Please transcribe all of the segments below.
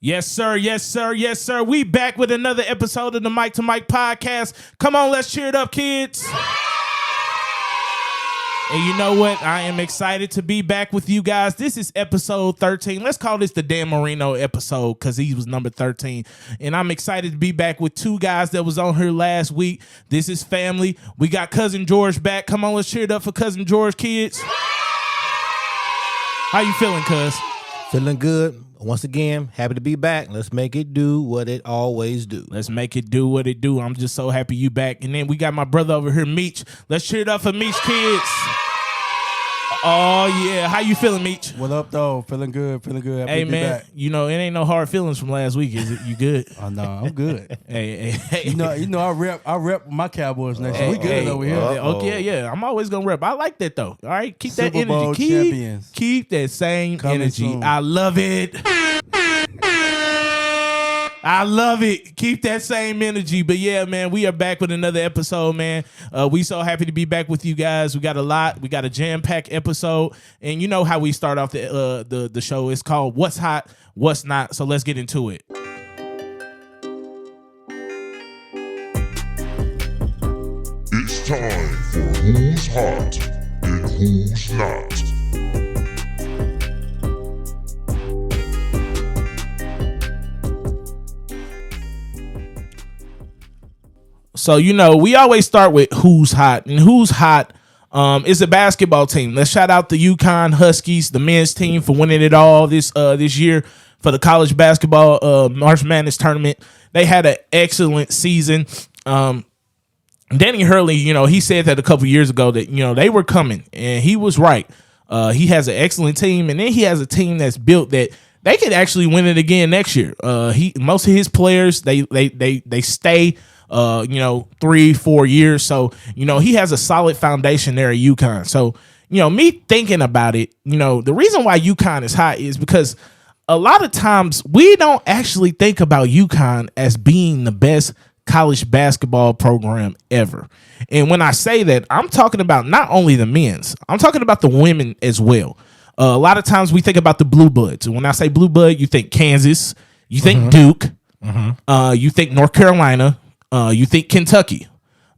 Yes, sir. Yes, sir. Yes, sir. We back with another episode of the Mike to Mike podcast. Come on, let's cheer it up, kids. And you know what? I am excited to be back with you guys. This is episode 13. Let's call this the Dan Marino episode because he was number 13. And I'm excited to be back with two guys that was on here last week. This is family. We got Cousin George back. Come on, let's cheer it up for Cousin George, kids. How you feeling, cuz? Feeling good. Once again, happy to be back. Let's make it do what it always do. Let's make it do what it do. I'm just so happy you back. And then we got my brother over here, Meech. Let's cheer it up for Meech, kids. Oh, yeah. How you feeling, Meech? What up, though? Feeling good. Happy hey, to be man, back. you know, it ain't no hard feelings from last week, is it? You good? Oh, no, I'm good. hey. You know, I rep my Cowboys next year. We good over here. Okay, yeah. I'm always going to rep. I like that, though. All right? Keep Super that energy. Bowl champions. Keep that same Coming energy. soon. I love it. I love it. Keep that same energy. But yeah, man, we are back with another episode, man. We so happy to be back with you guys. We got a lot. We got a jam-packed episode. And you know how we start off the show. It's called What's Hot, What's Not. So let's get into it. It's time for Who's Hot and Who's Not. So, you know, we always start with who's hot. And who's hot is a basketball team. Let's shout out the UConn Huskies, the men's team, for winning it all this year for the college basketball March Madness tournament. They had an excellent season. Danny Hurley, you know, he said that a couple years ago that, you know, they were coming, and he was right. He has an excellent team, and then he has a team that's built that they could actually win it again next year. Most of his players, they stay 3-4 years. So, you know, he has a solid foundation there at UConn. So, you know, me thinking about it, you know, the reason why UConn is hot is because a lot of times we don't actually think about UConn as being the best college basketball program ever. And when I say that, I'm talking about not only the men's, I'm talking about the women as well. A lot of times we think about the blue bloods. And when I say blue blood, you think Kansas, you think Duke, you think North Carolina, you think Kentucky.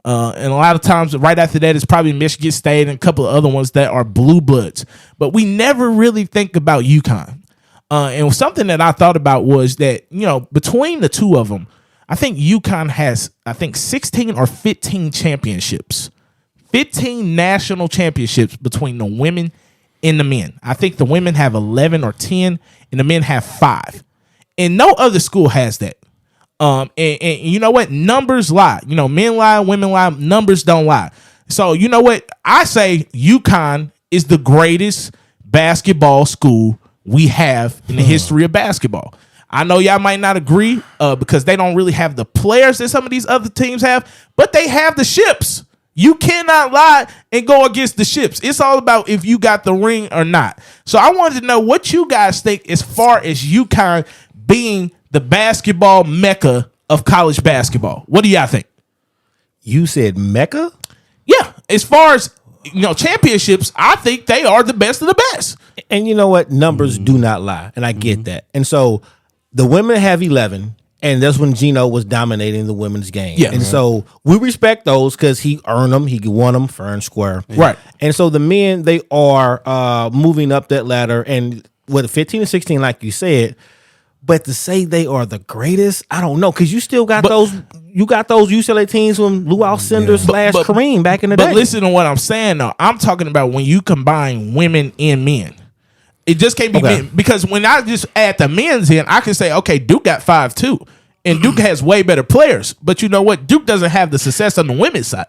And a lot of times right after that, it's probably Michigan State and a couple of other ones that are blue bloods. But we never really think about UConn. And something that I thought about was that, you know, between the two of them, I think UConn has, 16 or 15 championships. 15 national championships between the women and the men. I think the women have 11 or 10, and the men have 5. And no other school has that. And you know what? Numbers lie. You know, men lie, women lie, numbers don't lie. So you know what? I say UConn is the greatest basketball school we have in the history of basketball. I know y'all might not agree because they don't really have the players that some of these other teams have, but they have the ships. You cannot lie and go against the ships. It's all about if you got the ring or not. So I wanted to know what you guys think as far as UConn being the basketball mecca of college basketball. What do y'all think? You said Mecca? Yeah, as far as, you know, championships, I think they are the best of the best. And you know what? Numbers do not lie, and I get that. And so the women have 11, and that's when Gino was dominating the women's game. Yeah. And so we respect those because he earned them. He won them fair and square. Right. And so the men, they are moving up that ladder, and with 15 and 16, like you said. But to say they are the greatest, I don't know, because you still got those UCLA teams from Lou Alcindor / Kareem back in the day. But listen to what I'm saying, though. I'm talking about when you combine women and men. It just can't be men. Because when I just add the men's in, I can say, okay, Duke got 5 too. And Duke has way better players. But you know what? Duke doesn't have the success on the women's side.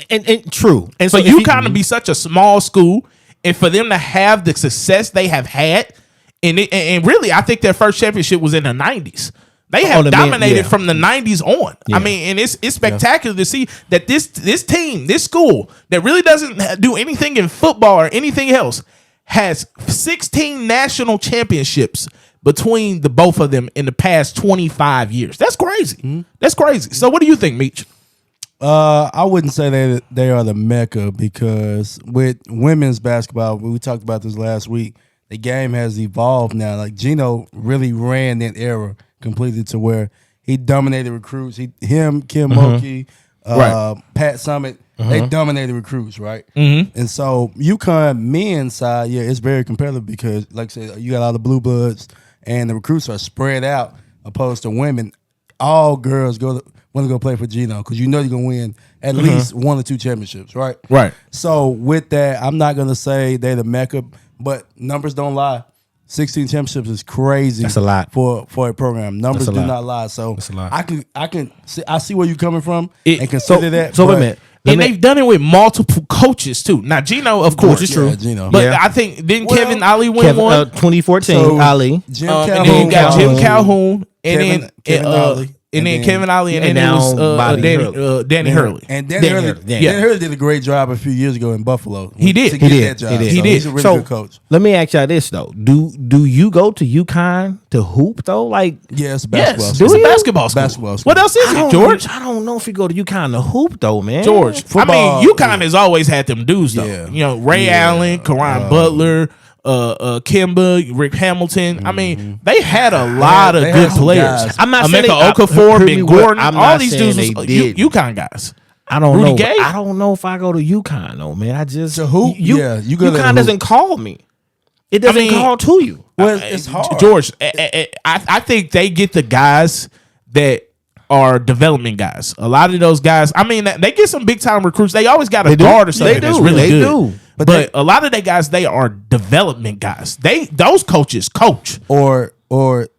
And true. And so UConn to be such a small school, and for them to have the success they have had, and really, I think their first championship was in the 90s. They have dominated from the 90s on. Yeah. I mean, and it's spectacular to see that this team, this school that really doesn't do anything in football or anything else, has 16 national championships between the both of them in the past 25 years. That's crazy. Mm-hmm. That's crazy. So what do you think, Meech? I wouldn't say that they are the mecca, because with women's basketball, we talked about this last week, the game has evolved now. Like Gino really ran that era completely to where he dominated recruits. Kim Mulkey, Pat Summit, they dominated recruits, right? And so UConn men's side, it's very competitive because, like I said, you got all the blue bloods and the recruits are spread out opposed to women. All girls want to go play for Gino because you're going to win at least 1 or 2 championships, right? Right. So with that, I'm not going to say they're the Mecca, but numbers don't lie. 16 championships is crazy. That's a lot for a program. Numbers do not lie. So that's a lot. I see where you're coming from and consider that. So wait a minute. And they've done it with multiple coaches too. Now Gino, of course, it's true. Gino. But I think Kevin Ali win one. 2014 So, Ali. Jim And Calhoun, then you got Jim Calhoun, and Kevin Ali. and then Kevin Ali, and then it now was Danny Hurley. And Danny Hurley, Danny Hurley did a great job a few years ago in Buffalo. He did. To get that job. He did. So he's a really good coach. Let me ask y'all this though: Do you go to UConn to hoop though? Like, Yeah, it's a basketball. Yes, school. it's a basketball school. Basketball school. What else is it, George? I don't know if you go to UConn to hoop though, man. George. Football, I mean, UConn has always had them dudes though. Yeah. You know, Ray Allen, Karan Butler, Kimba, Rick Hamilton. I mean, they had a lot of they good had some players. guys. I'm not saying Emeka they- Okafor, hear me Ben well, Gordon, I'm all not these saying dudes was they did. UConn guys. I don't Rudy know. Gay? I don't know if I go to UConn though, man. I just To hoop? Yeah, you go to UConn hoop. doesn't call me. It doesn't mean, call to you. Well, it's hard. George, I think they get the guys that are development guys. A lot of those guys, I mean, they get some big time recruits. They always got a guard or something They that's do. really They good. do. But a lot of the guys, they are development guys. Those coaches coach or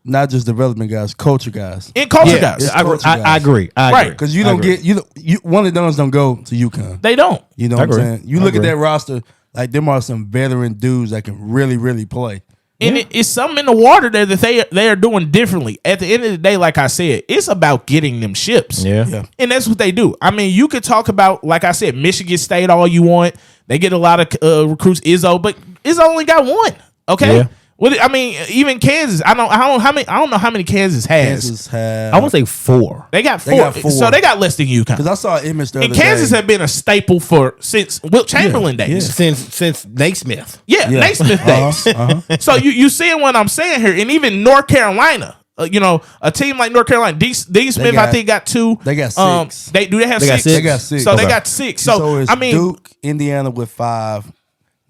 not just development guys, culture guys. and culture Yeah, guys. it's I culture agree. guys. I agree. Right. Because you don't get you one of those don't go to UConn. They don't. You know I what I'm agree. saying? You I look at agree. that roster, like them are some veteran dudes that can really, really play. And it's something in the water there that they are doing differently. At the end of the day, like I said, it's about getting them ships. Yeah. And that's what they do. I mean, you could talk about, like I said, Michigan State all you want. They get a lot of recruits. Izzo, but Izzo only got one. Okay. Yeah. I mean, even Kansas. I don't know how many Kansas has. Kansas have. I want to say 4. They got four. They got 4. So they got less than Because UConn. I saw an image the other And Kansas day. have been a staple since Wilt Chamberlain days. Since Naismith. Yeah, Yeah. Naismith days. So you seeing what I'm saying here, and even North Carolina. A team like North Carolina, D. Smith, I think got 2. They got 6. They have They got 6. six? They got 6. So they got 6. So it's I mean, Duke, Indiana with 5.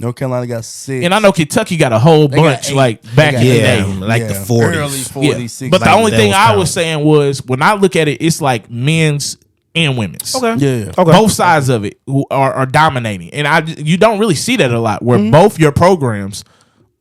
North Carolina got 6. and I know Kentucky got a whole They got bunch 8. like They back got in the 8. day. like the 40s. Early 40s, Yeah. 60s. But the Like only that thing was I kind was saying was when I look at it, it's like men's and women's. Okay. Yeah. Okay. Both sides of it who are dominating, and you don't really see that a lot. Where both your programs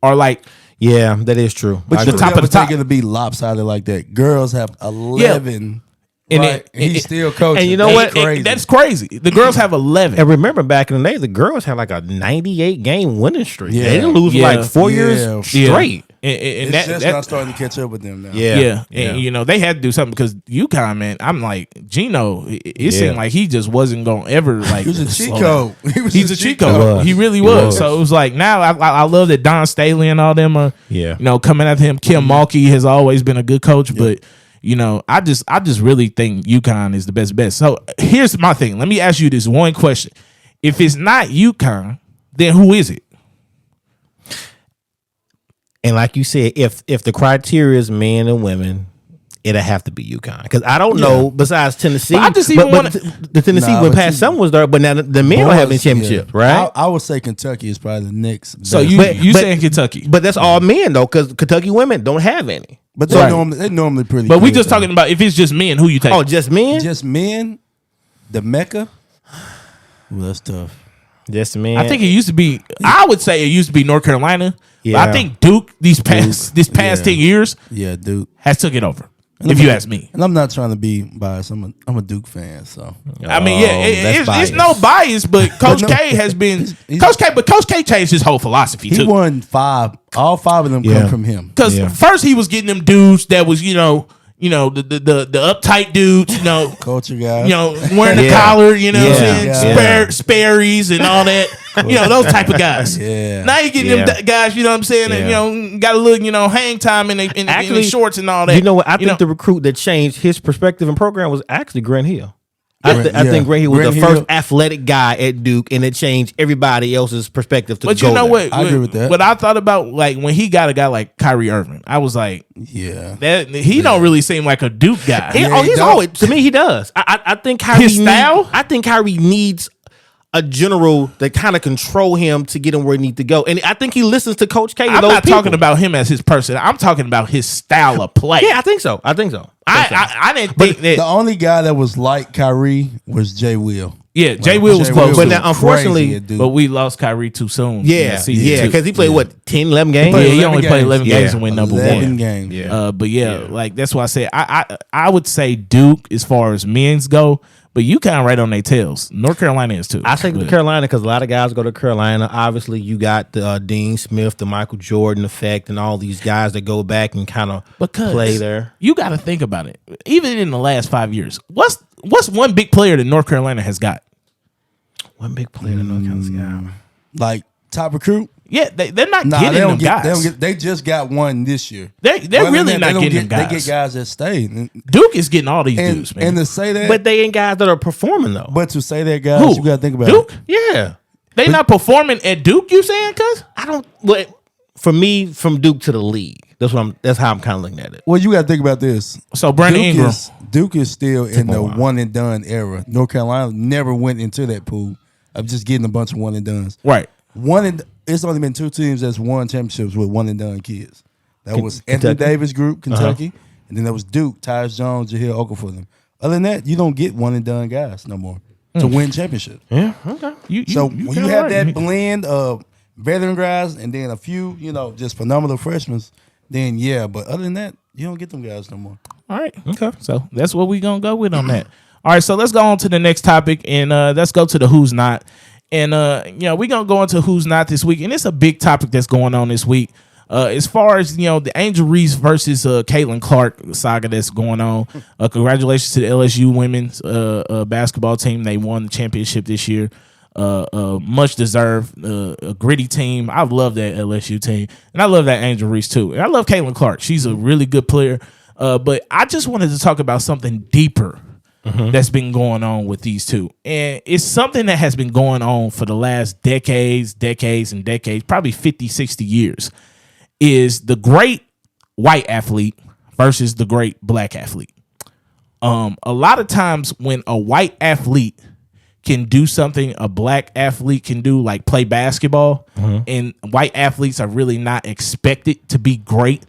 are like, Yeah, that is true. But I you agree. top of the top. Think it'll be lopsided like that. Girls have 11. And right? it- and he's it- still coaching. and you know That's what? Crazy. that's crazy. The girls have 11. And remember back in the day, the girls had like a 98 game winning streak. Yeah. They didn't lose for Yeah. like 4 Yeah. years Yeah. straight. And it's that, just that- not starting to catch up with them now. yeah. And they had to do something because UConn, man, I'm like Gino. It seemed like he just wasn't gonna ever like. He was a cheat slow down. code. He's a cheat code. code. He really He was. was. So it was like now I love that Don Staley and all them are coming at him. Kim Mulkey has always been a good coach, but I just really think UConn is the best. So here's my thing. Let me ask you this one question: if it's not UConn, then who is it? And like you said, if the criteria is men and women, it'll have to be UConn. Because I don't know, besides Tennessee. But I just even but wanna- the Tennessee Nah, when but Pat Summer was there, but now the men don't have any Boys, championship, yeah. right? I would say Kentucky is probably the next. So best. you But- saying Kentucky? But that's all men though, because Kentucky women don't have any. But Right. they're normally pretty. But we good, just though. talking about if it's just men, who you take? Oh, just men? just men. The Mecca. Ooh, that's tough. Just men. I think it used to be. I would say it used to be North Carolina. But I Yeah. think Duke these past yeah. 10 years Yeah, Duke. has took it over. If you ask me, And I'm not trying to be biased. I'm a Duke fan, so I mean, yeah, that's it's no bias, but Coach no, K has been he's- Coach K changed his whole philosophy he too. won 5. All 5 of them Yeah. come from him. Because Yeah. first he was getting them dudes that was the uptight dudes, Culture guy. wearing the Yeah. collar, what I'm Yeah. saying, Yeah. Sperry's and all that, those type of guys. Yeah. Now you getting Yeah. them guys, you know what I'm saying, Yeah. and, got a little, hang time in the shorts and all that. You know what? I think the recruit that changed his perspective and program was actually Grant Hill. I think Grant Hill was Grant the Hill. first athletic guy at Duke, and it changed everybody else's perspective to But go you know there. what? I agree with that. What I thought about, like, when he got a guy like Kyrie Irving, I was like, Yeah. that he don't really seem like a Duke guy. Yeah, he He's don't. always, to me, he does. I think Kyrie His style? I think Kyrie needs a general that kind of control him to get him where he needs to go, and I think he listens to Coach K. And I'm those not people. talking about him as his person. I'm talking about his style of play. Yeah, I think so. I think so. I didn't think that. The only guy that was like Kyrie was Jay Will. Yeah, Jay Will was close. was But now, unfortunately- crazy at Duke. But we lost Kyrie too soon. Yeah, season yeah, two. because he played what 10, 11 games. Yeah, he 11 only played 11 games. games and went number 11 one. games. Yeah. But like that's why I said I would say Duke as far as men's go, but UConn right on their tails. North Carolina is too. I say But- Carolina because a lot of guys go to Carolina. Obviously, you got the Dean Smith, the Michael Jordan effect, and all these guys that go back and kind of because play there. You got to think about it. Even in the last 5 years, what's one big player that North Carolina has got? One big player that North Carolina got. Like top recruit. Yeah, they're not Nah, getting they them don't get. guys. They just got one this year. They're Other than really that, not they don't getting them guys. They get guys that stay. And, Duke is getting all these dudes, man. to say that, But they ain't guys that are performing though. but to say that, guys, Who? you got to think about Duke? it. Yeah, They not performing at Duke. You saying, cuz? I don't. But for me, from Duke to the league, that's how I'm kind of looking at it. Well, you got to think about this. So Brandon Ingram. Duke is still in the a while. one and done era. North Carolina never went into that pool of just getting a bunch of one and dones. Right. It's only been two teams that's won championships with one and done kids. That was Anthony Kentucky? Davis group, Kentucky, and then there was Duke, Tyus Jones, Jahlil Okafor them. Other than that, you don't get one and done guys no more to win championships. Yeah, okay. So when you kinda have right. that blend of veteran guys and then a few, just phenomenal freshmen, then yeah. But other than that, you don't get them guys no more. All right. Okay. So that's what we're gonna go with on that. All right, so let's go on to the next topic, and let's go to the who's not. And we're gonna go into who's not this week, and it's a big topic that's going on this week. As far as the Angel Reese versus Caitlin Clark saga that's going on. Congratulations to the LSU women's basketball team. They won the championship this year. Much deserved. A gritty team. I love that LSU team, and I love that Angel Reese too. And I love Caitlin Clark. She's a really good player. But I just wanted to talk about something deeper that's been going on with these two. And it's something that has been going on for the last decades, probably 50, 60 years, is the great white athlete versus the great black athlete. A lot of times when a white athlete can do something a black athlete can do, like play basketball, and white athletes are really not expected to be great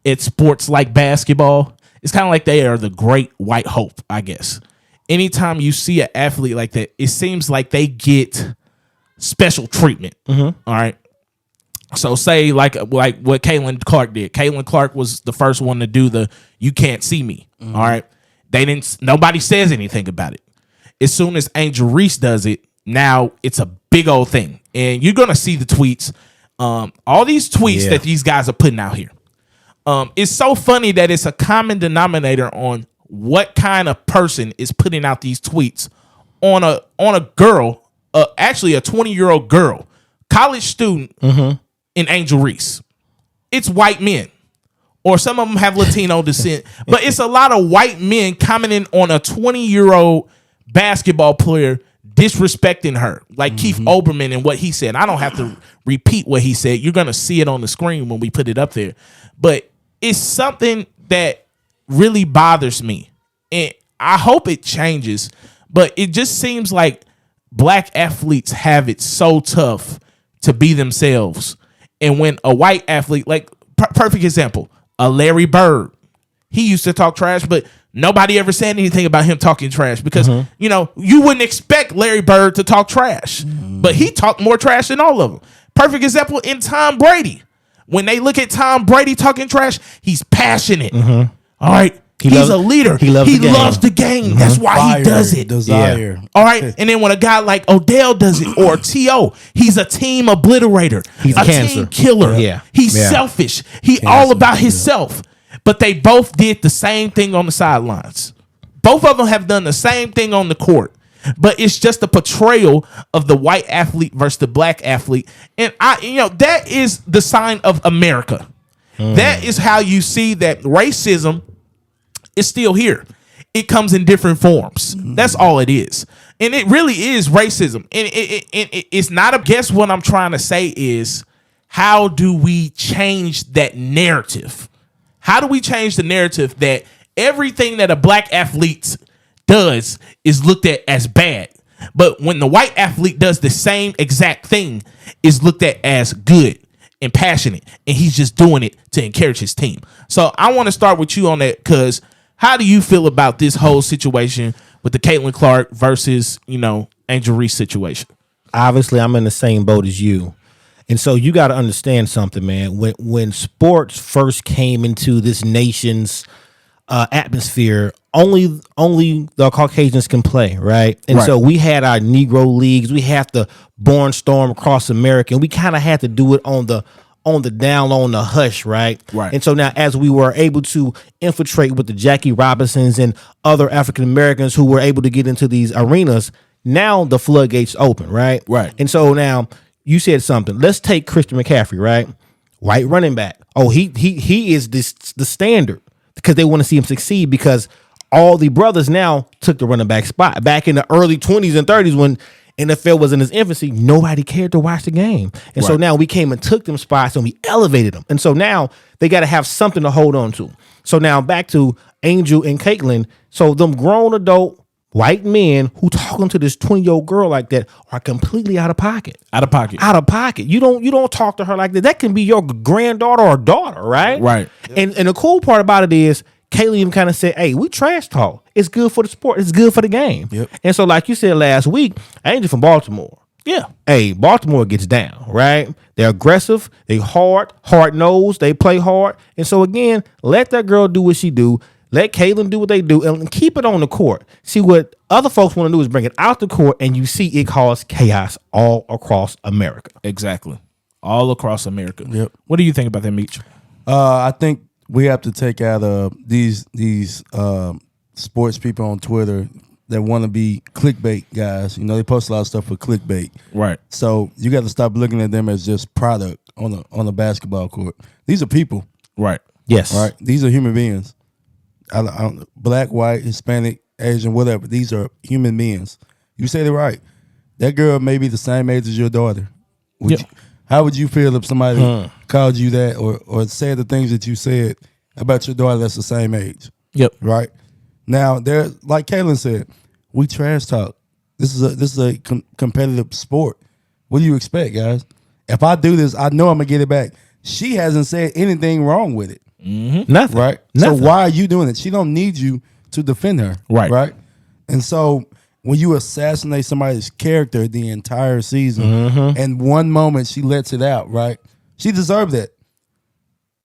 at sports like basketball, it's kind of like they are the great white hope, I guess. Anytime you see an athlete like that, it seems like they get special treatment. All right. So say like what Caitlin Clark did. Caitlin Clark was the first one to do the "you can't see me." All right. Nobody says anything about it. As soon as Angel Reese does it, now it's a big old thing. And you're gonna see the tweets. All these tweets that these guys are putting out here. It's so funny that it's a common denominator on what kind of person is putting out these tweets on a girl, actually a 20-year-old girl, college student in Angel Reese. It's white men, or some of them have Latino descent, but it's a lot of white men commenting on a 20-year-old basketball player disrespecting her, like Keith Olbermann and what he said. I don't have to repeat what he said. You're going to see it on the screen when we put it up there. But it's something that really bothers me, and I hope it changes, but it just seems like black athletes have it so tough to be themselves. And when a white athlete, like perfect example, a Larry Bird, he used to talk trash, but nobody ever said anything about him talking trash because, you wouldn't expect Larry Bird to talk trash, but he talked more trash than all of them. Perfect example in Tom Brady. When they look at Tom Brady talking trash, he's passionate. All right. He's a leader. He loves the game. That's why he does it. Desire. All right. And then when a guy like Odell does it, or T.O., he's a team obliterator. He's a cancer. team killer. Yeah. He's Yeah. selfish. He all about himself. But they both did the same thing on the sidelines. Both of them have done the same thing on the court. But it's just a portrayal of the white athlete versus the black athlete. And that is the sign of America. That is how you see that racism is still here. it comes in different forms. That's all it is. And it really is racism. And it's not a guess. What I'm trying to say is, how do we change that narrative? How do we change the narrative that everything that a black athlete does is looked at as bad, but when the white athlete does the same exact thing, is looked at as good and passionate, and he's just doing it to encourage his team? So I want to start with you on that, because how do you feel about this whole situation with the Caitlin Clark versus, Angel Reese situation? Obviously, I'm in the same boat as you. And so you got to understand something, man. When sports first came into this nation's atmosphere, only the Caucasians can play, right? And so we had our Negro leagues. We had the Born Storm across America, and we kind of had to do it on the down, on the hush, right? Right. And so now, as we were able to infiltrate with the Jackie Robinsons and other African Americans who were able to get into these arenas, now the floodgates open, right? Right. And so now you said something. Let's take Christian McCaffrey, right? White running back. Oh, he is the standard, because they want to see him succeed, because all the brothers now took the running back spot. Back in the early 20s and 30s, when NFL was in its infancy, nobody cared to watch the game. And so now we came and took them spots and we elevated them. And so now they got to have something to hold on to. So now back to Angel and Caitlin. So them grown adult white men who talking to this 20-year-old girl like that are completely out of pocket. Out of pocket. Out of pocket. You don't talk to her like that. That can be your granddaughter or daughter, right? Right. And the cool part about it is, Kaylee even kind of said, hey, we trash talk. It's good for the sport. It's good for the game. Yep. And so, like you said last week, Angel from Baltimore. Yeah. Hey, Baltimore gets down, right? They're aggressive. They hard-nosed. They play hard. And so, again, let that girl do what she do. Let Caitlin do what they do, and keep it on the court. See, what other folks want to do is bring it out the court, and you see it cause chaos all across America. Exactly. All across America. Yep. What do you think about that, Meech? I think we have to take out these sports people on Twitter that want to be clickbait guys. They post a lot of stuff for clickbait. Right. So you got to stop looking at them as just product on a basketball court. These are people. Right. Yes. Right. These are human beings. I don't, black, white, Hispanic, Asian, whatever. These are human beings. You said it right. That girl may be the same age as your daughter. How would you feel if somebody called you that or said the things that you said about your daughter that's the same age? Yep. Right. Now, like Kaylin said, we trash talk. This is a competitive sport. What do you expect, guys? If I do this, I know I'm gonna get it back. She hasn't said anything wrong with it. Mm-hmm. Nothing. Right. Nothing. So why are you doing it? She don't need you to defend her. Right. Right. And so when you assassinate somebody's character the entire season, and one moment she lets it out, right? She deserved that.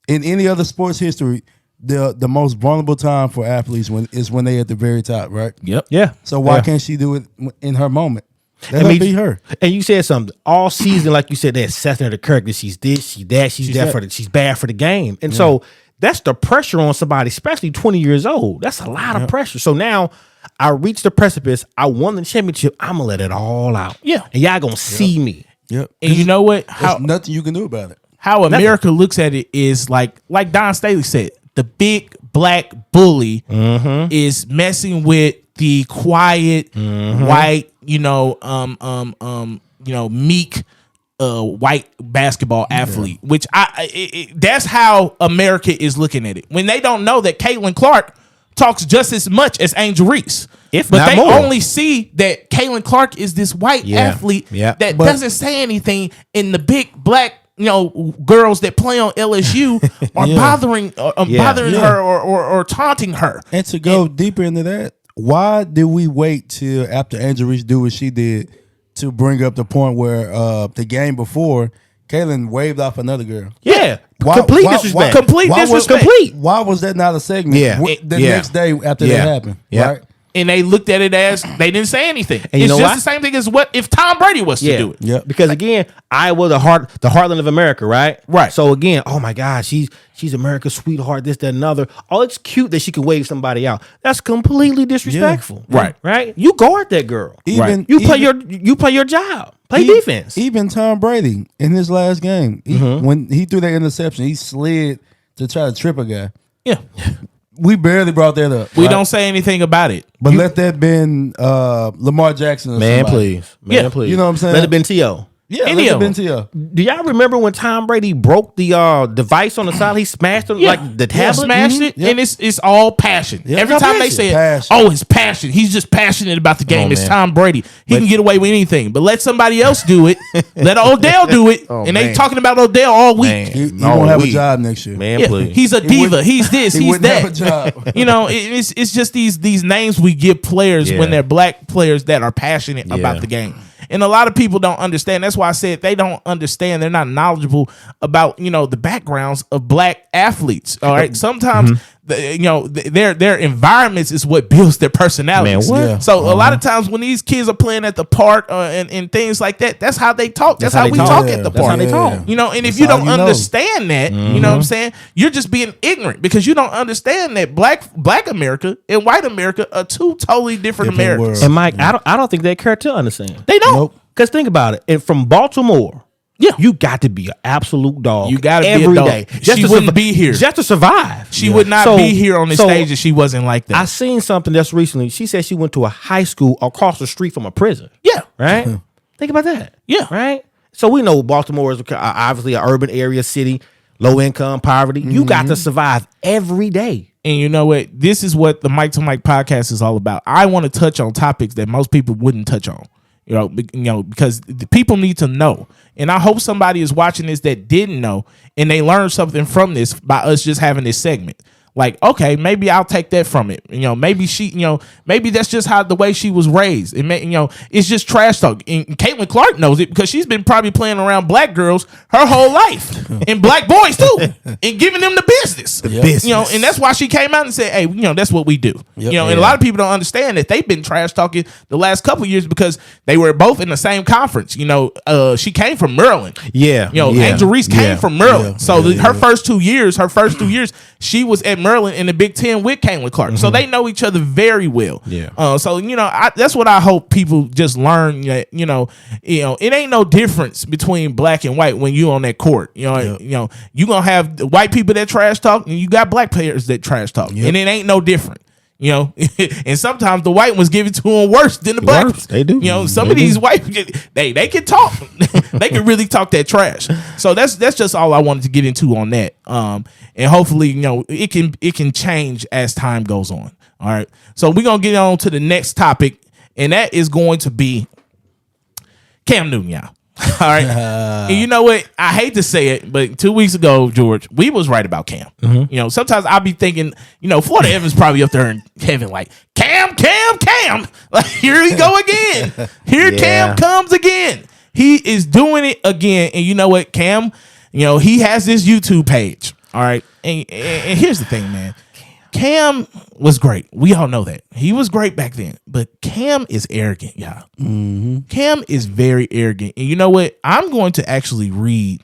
In any other sports history, the most vulnerable time for athletes is when they at the very top, right? Yep. Yeah. So why can't she do it in her moment? Let her be her. And you said something all season, like you said, they're assessing her character. She's this, she's that, she's that she's bad for the game. And so that's the pressure on somebody, especially 20 years old. That's a lot of pressure. So now I reached the precipice. I won the championship. I'm gonna let it all out. Yeah. And y'all gonna see me. Yep. And you know what? There's nothing you can do about it. How America looks at it is like Don Staley said, the big black bully is messing with the quiet white, meek white basketball athlete, which that's how America is looking at it. When they don't know that Caitlin Clark talks just as much as Angel Reese. If but not they more. only see that Caitlin Clark is this white athlete that doesn't say anything, and the big black girls that play on LSU are bothering her or taunting her. And to go deeper into that, why did we wait till after Angel Reese do what she did to bring up the point where the game before Kaylin waved off another girl? Yeah. Complete disrespect. Why was that not a segment? Yeah. The next day after that happened. Yeah. Right? And they looked at it as they didn't say anything. And it's just the same thing as what if Tom Brady was to do it. Yeah. Because again, Iowa, the heartland of America, right? Right. So again, oh my God, she's America's sweetheart, this, that, another. Oh, it's cute that she can wave somebody out. That's completely disrespectful. Right. Right? You guard that girl. You play your job. Play defense. Even Tom Brady in his last game, when he threw that interception, he slid to try to trip a guy. Yeah. we barely brought that up. We right? don't say anything about it. But let that been Lamar Jackson or Man, somebody. please. Man, Yeah. please. You know what I'm saying? Let it been T.O. Yeah, Any let of it been them. to you. Do y'all remember when Tom Brady broke the device on the side? He smashed it like the tablet. Smashed it, Yep. and it's all passion. Yep. Every It's time they passion. say, Passion. "Oh, it's passion," he's just passionate about the game. It's man. Tom Brady. He can get away with anything, but let somebody else do it. Let Odell do it, and they man. talking about Odell all week. Man, He no, won't have a we- job next year. Man, Yeah, please. he's a diva. He's this. He He's wouldn't have a that. job. You know, it's just these names we give players Yeah. when they're black players that are passionate about the game. And a lot of people don't understand. That's why I said they don't understand. They're not knowledgeable about, the backgrounds of black athletes. All right. Sometimes, their environments is what builds their personalities. Man, what? Yeah. So a lot of times when these kids are playing at the park and things like that, that's how they talk. That's how they we talk. talk Yeah, at the that's park. how they talk. And if That's you how don't you know. understand that, you know what I'm saying? You're just being ignorant because you don't understand that black America and white America are two totally different Americans. worlds. And Mike, I don't think they care to understand. They don't. Nope. Because think about it. And from Baltimore, Yeah. you got to be an absolute dog. You gotta be a every dog. day. She wouldn't be here. Just to survive. She would not be here on the stage if she wasn't like that. I seen something that's recently. She said she went to a high school across the street from a prison. yeah. Right? Think about that. Yeah. Right? So we know Baltimore is obviously an urban area city, low income, poverty. You got to survive every day. And you know what? This is what the Mike to Mike podcast is all about. I want to touch on topics that most people wouldn't touch on. Because the people need to know. And I hope somebody is watching this that didn't know and they learned something from this by us just having this segment. Like, okay, maybe I'll take that from it. Maybe she, maybe that's just how the way she was raised. It may, it's just trash talk. And Caitlin Clark knows it because she's been probably playing around black girls her whole life and black boys too, and giving them the business. Business. And that's why she came out and said, "Hey, that's what we do." Yep. And a lot of people don't understand that they've been trash talking the last couple of years because they were both in the same conference. She came from Maryland. Yeah. Angel Reese came from Maryland. Yeah. So her first 2 years, she was at Maryland in the Big Ten with Caitlin Clark. So they know each other very well. Yeah. That's what I hope people just learn. That, it ain't no difference between black and white when you on that court. You gonna have white people that trash talk, and you got black players that trash talk, and it ain't no different. And sometimes the white ones give it to them worse than the black. Worse, they do. Some of these white they can talk. They can really talk that trash. So that's just all I wanted to get into on that. And hopefully, it can change as time goes on. All right. So we're gonna get on to the next topic, and that is going to be Cam Newton, y'all. All right. And you know what? I hate to say it, but 2 weeks ago, George, we was right about Cam. Sometimes I'll be thinking, Florida Evans probably up there in heaven like, Cam. Like, here we go again. Here Cam comes again. He is doing it again. And you know what? Cam, he has this YouTube page. All right. And here's the thing, man. Cam was great. We all know that. He was great back then. But Cam is arrogant, y'all. Mm-hmm. Cam is very arrogant. And you know what? I'm going to actually read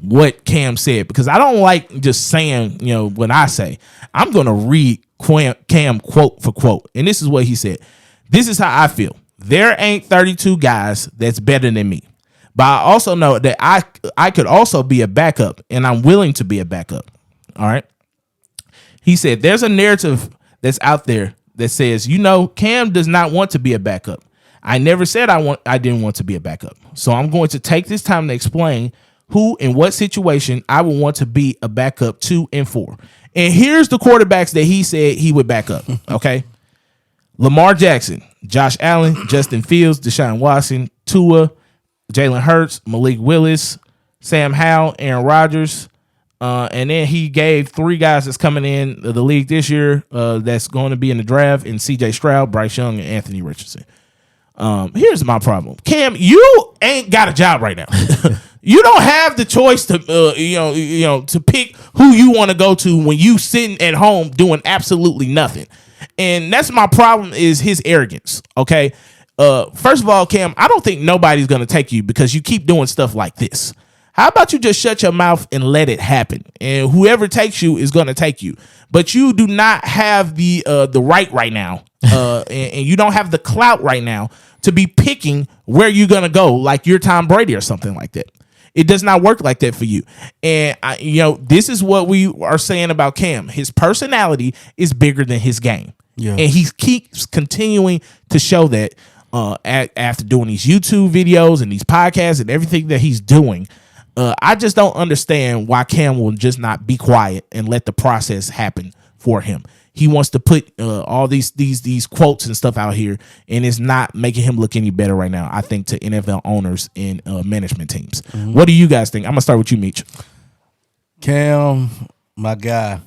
what Cam said because I don't like just saying, what I say. I'm going to read Cam quote for quote. And this is what he said. This is how I feel. There ain't 32 guys that's better than me. But I also know that I could also be a backup, and I'm willing to be a backup. All right. He said, there's a narrative that's out there that says, Cam does not want to be a backup. I never said I didn't want to be a backup. So I'm going to take this time to explain who and what situation I would want to be a backup to and for. And here's the quarterbacks that he said he would back up. Okay. Lamar Jackson, Josh Allen, Justin Fields, Deshaun Watson, Tua, Jalen Hurts, Malik Willis, Sam Howell, Aaron Rodgers. And then he gave 3 guys that's coming in the league this year that's going to be in the draft, and C.J. Stroud, Bryce Young, and Anthony Richardson. Here's my problem. Cam, you ain't got a job right now. You don't have the choice to to pick who you want to go to when you sitting at home doing absolutely nothing. And that's my problem is his arrogance. Okay. First of all, Cam, I don't think nobody's going to take you because you keep doing stuff like this. How about you just shut your mouth and let it happen? And whoever takes you is going to take you. But you do not have the right now. And you don't have the clout right now to be picking where you're going to go like you're Tom Brady or something like that. It does not work like that for you. And this is what we are saying about Cam. His personality is bigger than his game. Yeah. And he keeps continuing to show that after doing these YouTube videos and these podcasts and everything that he's doing. I just don't understand why Cam will just not be quiet and let the process happen for him. He wants to put all these quotes and stuff out here, and it's not making him look any better right now, I think, to NFL owners and management teams. Mm-hmm. What do you guys think? I'm going to start with you, Meech. Cam, my guy.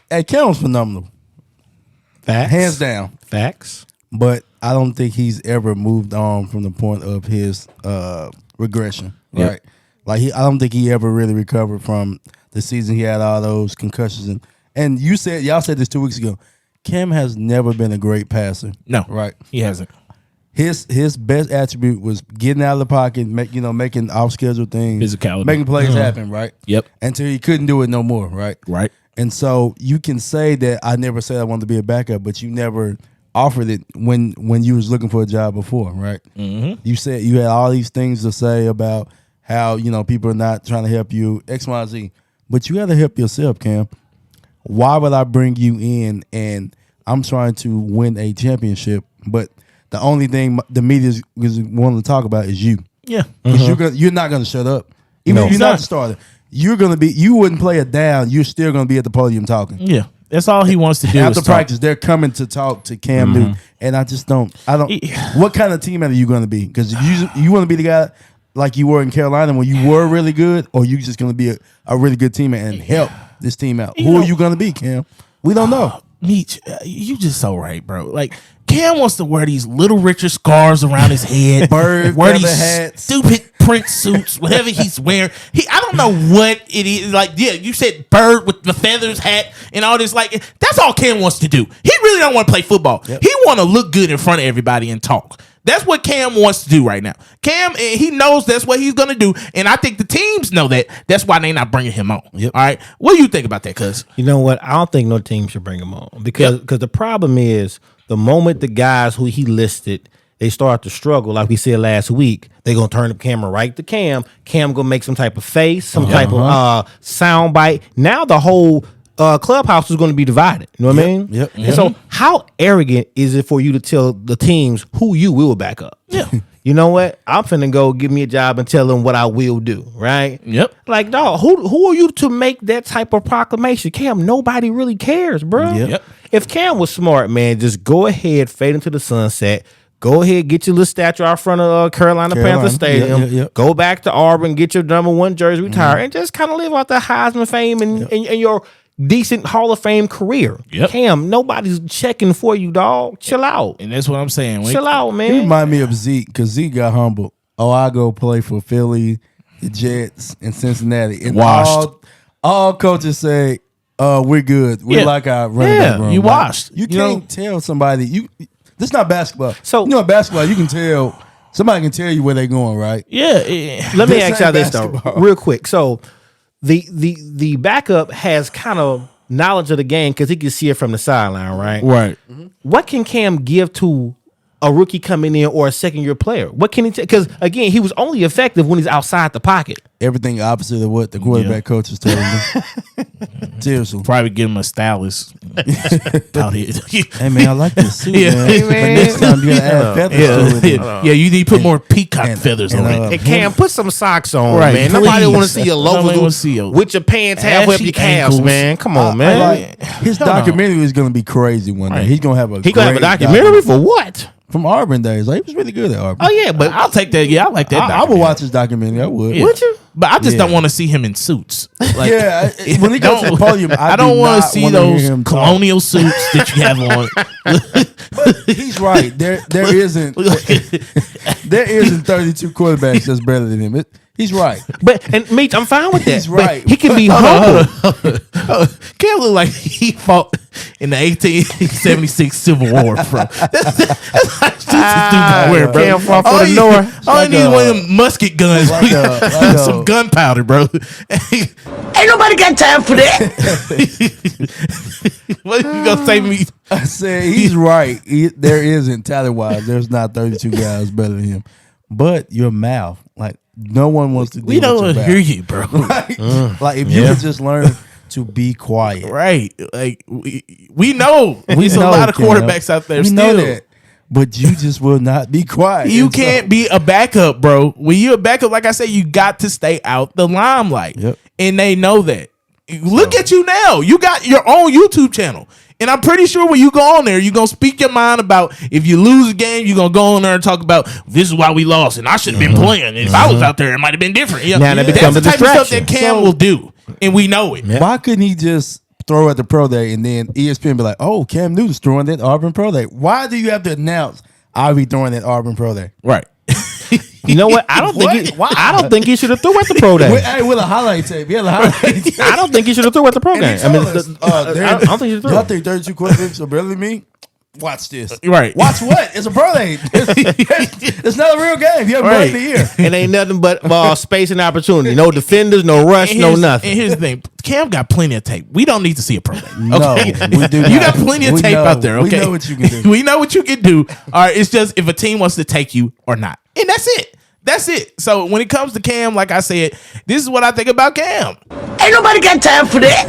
Hey, Cam's phenomenal. Facts. Hands down. Facts. But I don't think he's ever moved on from the point of his regression, Yep. right? Like I don't think he ever really recovered from the season. He had all those concussions, and y'all said this 2 weeks ago. Cam has never been a great passer. No, right? He hasn't. His best attribute was getting out of the pocket, making off schedule things, physicality, making plays happen, right? Yep. Until he couldn't do it no more, right? Right. And so you can say that I never said I wanted to be a backup, but you never offered it when you was looking for a job before, right? Mm-hmm. You said you had all these things to say about how people are not trying to help you, X, Y, Z, but you got to help yourself, Cam. Why would I bring you in and I'm trying to win a championship, but the only thing the media is wanting to talk about is you? Yeah, because you're not going to shut up, even if you're not the starter. You're going to be. You wouldn't play it down. You're still going to be at the podium talking. Yeah. That's all he wants to do. After practice, they're coming to talk to Cam Newton, and I don't. What kind of teammate are you going to be? Because you want to be the guy like you were in Carolina when you were really good, or you just going to be a really good teammate and help this team out? Who are you going to be, Cam? We don't know. Meech, you just so right, bro. Like Cam wants to wear these Little Richard scarves around his head, wear these hats, stupid print suits, whatever he's wearing. I don't know what it is. Like, yeah, you said bird with the feathers hat and all this. Like, that's all Cam wants to do. He really don't want to play football. Yep. He want to look good in front of everybody and talk. That's what Cam wants to do right now. Cam, he knows that's what he's going to do, and I think the teams know that. That's why they're not bringing him on. Yep. All right? What do you think about that, cuz? You know what? I don't think no team should bring him on because the problem is the moment the guys who he listed, they start to struggle, like we said last week, they're going to turn the camera right to Cam. Cam going to make some type of face, some type of sound bite. Now the whole clubhouse is going to be divided. You know what I mean? Yep. And so how arrogant is it for you to tell the teams who you will back up? Yeah. You know what? I'm finna go give me a job and tell them what I will do, right? Yep. Like, dog, who are you to make that type of proclamation? Cam, nobody really cares, bro. Yep. If Cam was smart, man, just go ahead, fade into the sunset. Go ahead, get your little statue out front of Carolina Panthers Stadium. Yep. Go back to Auburn, get your number 1 jersey, retire, and just kind of live out the Heisman fame and your decent Hall of Fame career. Yep. Cam, nobody's checking for you, dog. Chill out. And that's what I'm saying. Chill out, man. He remind me of Zeke because Zeke got humbled. Oh, I go play for Philly, the Jets, and Cincinnati. And washed. All coaches say, we're good. We like our running back room. You washed. You can't tell somebody. This is not basketball. So in basketball, you can tell. Somebody can tell you where they're going, right? Yeah. Let me ask y'all this though, real quick. So the backup has kind of knowledge of the game because he can see it from the sideline, right? Right. Mm-hmm. What can Cam give to a rookie coming in or a second-year player? What can he take? Because, again, he was only effective when he's outside the pocket. Everything opposite of what the quarterback coach is telling him. Seriously. Probably give him a stylist out here. Hey, man, I like this suit, man. Hey, man. But next time you got to add feathers to it. Yeah, you need to put more peacock feathers on it. And Cam, put some socks on, Right, man. Nobody please. want to see your Nobody wanna loafers see your with your pants halfway up ashy your calves, ankles. man. Come on, man. Like, his documentary is going to be crazy one day. Right. He's going to have a He gonna have a documentary for what? From Auburn days. Like, he was really good at Auburn. Oh yeah, but I'll take that. Yeah, I like that. I would watch his documentary. I would. Yeah. would you? But I just Yeah. don't want to see him in suits. Like, Yeah, when he goes to the podium, I don't want to not see wanna hear those him talk. colonial suits that you have on. But he's right. There isn't 32 quarterbacks that's better than him. He's right. But and Meech, I'm fine with that. He's But right. he can be humble. Cam look like he fought in the 1876 Civil War, bro. That's like stupid wear, bro. Cam fought for All the you- North. All you need is one of them musket guns, Like a- some gunpowder, bro. Ain't nobody got time for that. What you gonna say, me? I said he's right. There isn't talent wise. There's not 32 guys better than him. But your mouth, like No one wants to. We don't hear you, bro. Like if you could just learn to be quiet, Right? Like we know We there's a know, lot of Cam. quarterbacks out there. We Still, know that, but you just will not be quiet. you And so- can't be a backup, bro. When you're a backup, like I said, you got to stay out the limelight, Yep. and they know that. Look at you now. You got your own YouTube channel. And I'm pretty sure when you go on there, you're going to speak your mind about if you lose a game, you're going to go on there and talk about this is why we lost and I should have been playing. If I was out there, it might have been different. Yeah. Now that That's becomes the a type of stuff distraction. that Cam will do. And we know it. Why couldn't he just throw at the pro day and then ESPN be like, "Oh, Cam Newton's throwing that Auburn pro day"? Why do you have to announce I'll be throwing that Auburn pro day? Right. You know what? I don't think. Why? I don't think he should have threw at the pro day. With a highlight tape. Yeah, the highlight tape. I don't think he should have threw at the pro And game. he I mean, told us, I don't think he should y'all have. think 32 quarterbacks are better than me? Watch this. Right. Watch what? It's a pro day. It's not a real game. You haven't Right. played the year. It ain't nothing but space and opportunity. No defenders, no rush, And no here's- nothing. And here's the thing. Cam got plenty of tape. We don't need to see a pro day. No, Okay? we do You not. got plenty of We tape know. out there, okay? We know what you can do. We know what you can do. All right, it's just if a team wants to take you or not. And that's it. That's it. So when it comes to Cam, like I said, this is what I think about Cam. Ain't nobody got time for that.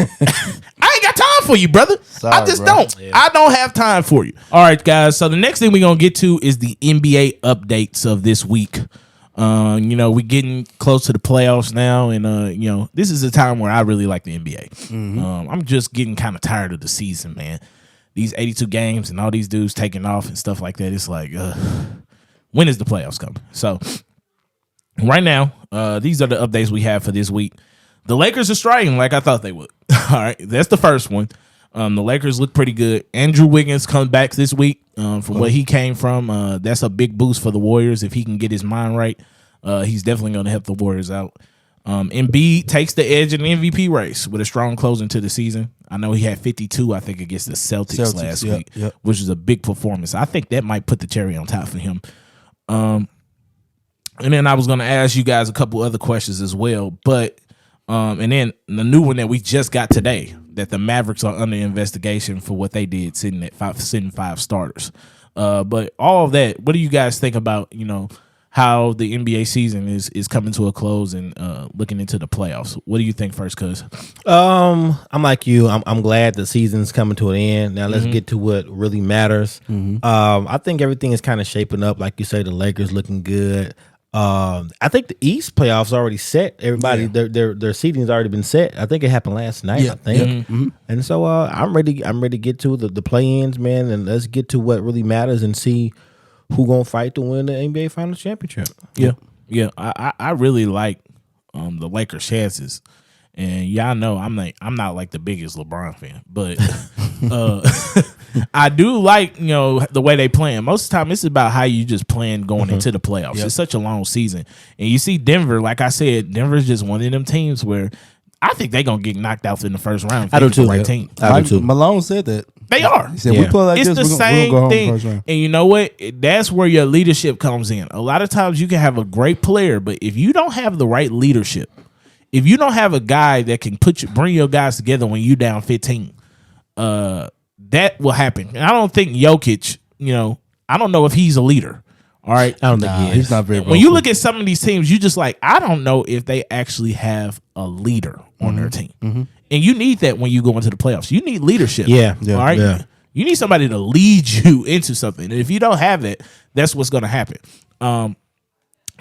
I ain't got time for you, brother. I Sorry, just bro. don't. I don't have time for you. All right, guys. So the next thing we're going to get to is the NBA updates of this week. We're getting close to the playoffs now. And, this is a time where I really like the NBA. I'm just getting kind of tired of the season, man. These 82 games and all these dudes taking off and stuff like that. It's like, when is the playoffs coming? So right now, these are the updates we have for this week. The Lakers are striking like I thought they would. All right, that's the first one. The Lakers look pretty good. Andrew Wiggins comes back this week from where he came from. That's a big boost for the Warriors if he can get his mind right. He's definitely going to help the Warriors out. Embiid takes the edge in the MVP race with a strong closing to the season. I know he had 52, I think, against the Celtics last week, which is a big performance. I think that might put the cherry on top for him. And then I was going to ask you guys a couple other questions as well, but and then the new one that we just got today, that the Mavericks are under investigation for what they did sitting five starters. But all of that, what do you guys think about, how the NBA season is coming to a close and looking into the playoffs? What do you think first, cuz? I'm like you. I'm glad the season's coming to an end. Now let's get to what really matters. I think everything is kind of shaping up. Like you say, the Lakers looking good. I think the East playoffs already set. Everybody, their seeding's already been set. I think it happened last night. I think, and so I'm ready. I'm ready to get to the play-ins, man, and let's get to what really matters and see who gonna fight to win the NBA Finals championship. Yeah. I really like the Lakers' chances, and y'all know I'm not like the biggest LeBron fan, but I do like the way they playing. Most of the time, it's about how you just playing going into the playoffs. It's such a long season, and you see Denver. Like I said, Denver's just one of them teams where I think they're gonna get knocked out in the first round. If I do they get the too. right team. I do too. Malone said that. They are. He said, we play like It's this, the we're gonna same go home thing. first round. And you know what? That's where your leadership comes in. A lot of times you can have a great player, but if you don't have the right leadership, if you don't have a guy that can bring your guys together when you down 15, that will happen. And I don't think Jokic, I don't know if he's a leader. All right. I don't think he is. He's not very. When you look at some of these teams, you just like, I don't know if they actually have a leader on their team. And you need that when you go into the playoffs. You need leadership. Yeah. All right. Yeah. You need somebody to lead you into something. And if you don't have it, that's what's going to happen.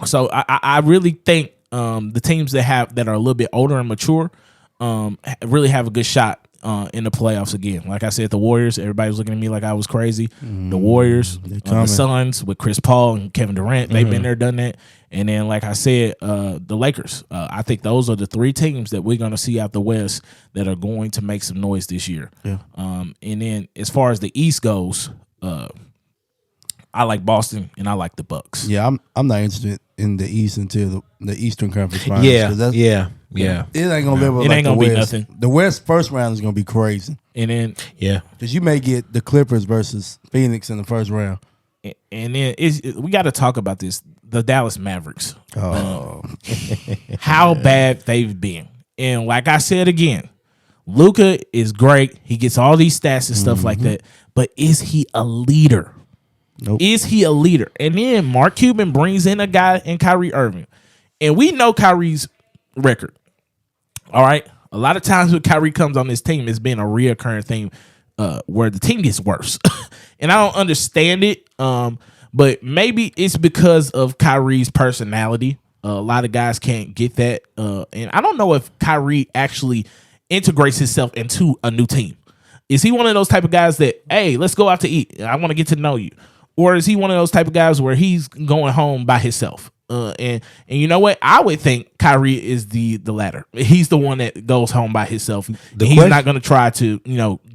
So I really think the teams that are a little bit older and mature really have a good shot in the playoffs again. Like I said, the Warriors, everybody was looking at me like I was crazy. The Warriors, the Suns with Chris Paul and Kevin Durant, they've been there, done that. And then, like I said, the Lakers. I think those are the three teams that we're going to see out the West that are going to make some noise this year. Yeah. And then as far as the East goes, I like Boston and I like the Bucks. Yeah, I'm not interested in the East until the Eastern Conference Finals. Yeah. 'cause Yeah. It ain't gonna live up It like ain't the gonna be West. nothing. The West first round is gonna be crazy And then Yeah. because you may get the Clippers versus Phoenix in the first round. we got to talk about this. The Dallas Mavericks. Oh, How bad they've been. And like I said again, Luka is great. He gets all these stats and stuff like that. But is he a leader? Nope. Is he a leader? And then Mark Cuban brings in a guy in Kyrie Irving. And we know Kyrie's record. All right. A lot of times when Kyrie comes on this team, it's been a reoccurring thing where the team gets worse. And I don't understand it. But maybe it's because of Kyrie's personality. A lot of guys can't get that. And I don't know if Kyrie actually integrates himself into a new team. Is he one of those type of guys that, hey, let's go out to eat. I want to get to know you. Or is he one of those type of guys where he's going home by himself? And you know what? I would think Kyrie is the latter. He's the one that goes home by himself. He's not going to try to,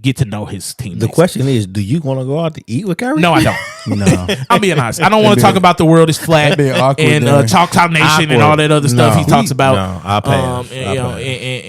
get to know his teammates. The question is, do you want to go out to eat with Kyrie? No, I don't. No. I'm being honest. I don't want to talk about the world is flat and Choctaw Nation and all that other stuff he talks about. No, I'll pay.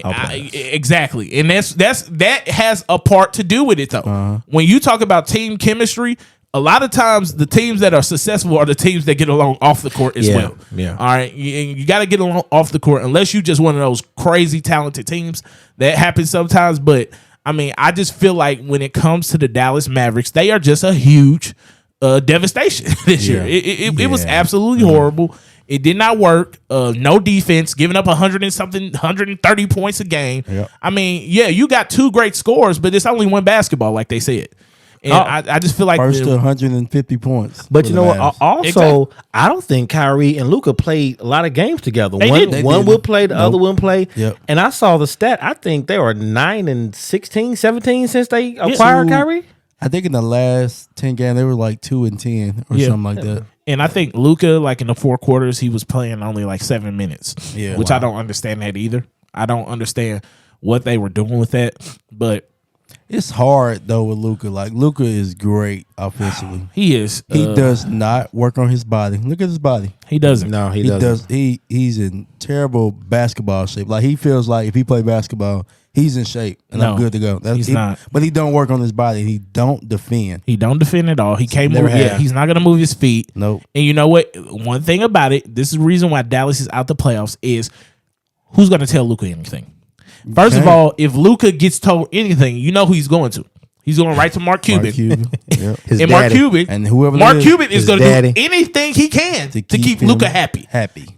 Exactly. And that has a part to do with it, though. When you talk about team chemistry, a lot of times the teams that are successful are the teams that get along off the court as well. Yeah. All right. You got to get along off the court unless you just one of those crazy talented teams. That happens sometimes. But, I just feel like when it comes to the Dallas Mavericks, they are just a huge devastation this year. It was absolutely horrible. It did not work. No defense, giving up 130 points a game. Yep. You got two great scores, but it's only one basketball, like they said. And I just feel like first to 150 points. But you know what? Also, I don't think Kyrie and Luka played a lot of games together. They one would play, the other wouldn't play. Yep. And I saw the stat. I think they were 9-16, 17 since they acquired Kyrie. I think in the last 10 games, they were like 2-10 or something like that. And I think Luka, like in the 4 quarters, he was playing only like 7 minutes. Yeah, which I don't understand that either. I don't understand what they were doing with that. But it's hard though with Luka. Like Luka is great offensively. He is. He does not work on his body. Look at his body. He doesn't. No, he doesn't. He's in terrible basketball shape. Like he feels like if he play basketball, he's in shape and I'm good to go. He's not. But he don't work on his body. He don't defend. He don't defend at all. He can't move. Yeah, he's not gonna move his feet. Nope. And you know what? One thing about it, this is the reason why Dallas is out the playoffs is who's gonna tell Luka anything? First of all, if Luka gets told anything, you know who he's going to. He's going right to Mark Cuban. Yep. And Mark Cuban, and whoever Mark Cuban is going to do anything he can to keep Luka happy.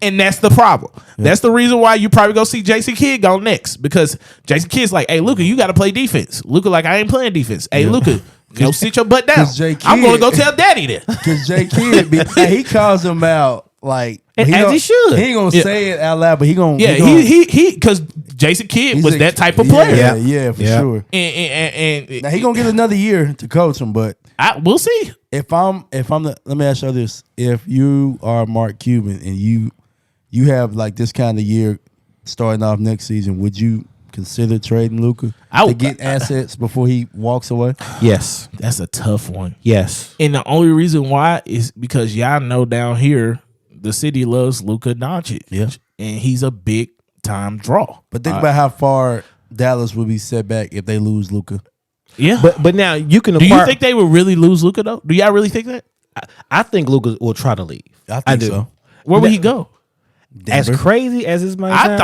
And that's the problem. Yep. That's the reason why you probably go see Jason Kidd go next, because Jason Kidd's like, hey, Luka, you got to play defense. Luka like, I ain't playing defense. Hey, Luka, go sit your butt down. I'm going to go tell Daddy that. Because Jay Kidd, he calls him out like, and as he should. He ain't gonna say it out loud, but he gonna. Yeah, he because Jason Kidd was that type of player. Yeah, for sure. And now he gonna get another year to coach him, but we'll see. Let me ask you this: if you are Mark Cuban and you have like this kind of year starting off next season, would you consider trading Luka to get assets before he walks away? Yes, that's a tough one. Yes, and the only reason why is because y'all know down here, the city loves Luka Doncic. Yeah. And he's a big time draw. But think about how far Dallas would be set back if they lose Luka. Yeah. But now you can Do you think they would really lose Luka though? Do y'all really think that? I think Luka will try to leave. I think so. Where would he go? Denver. As crazy as this might sound.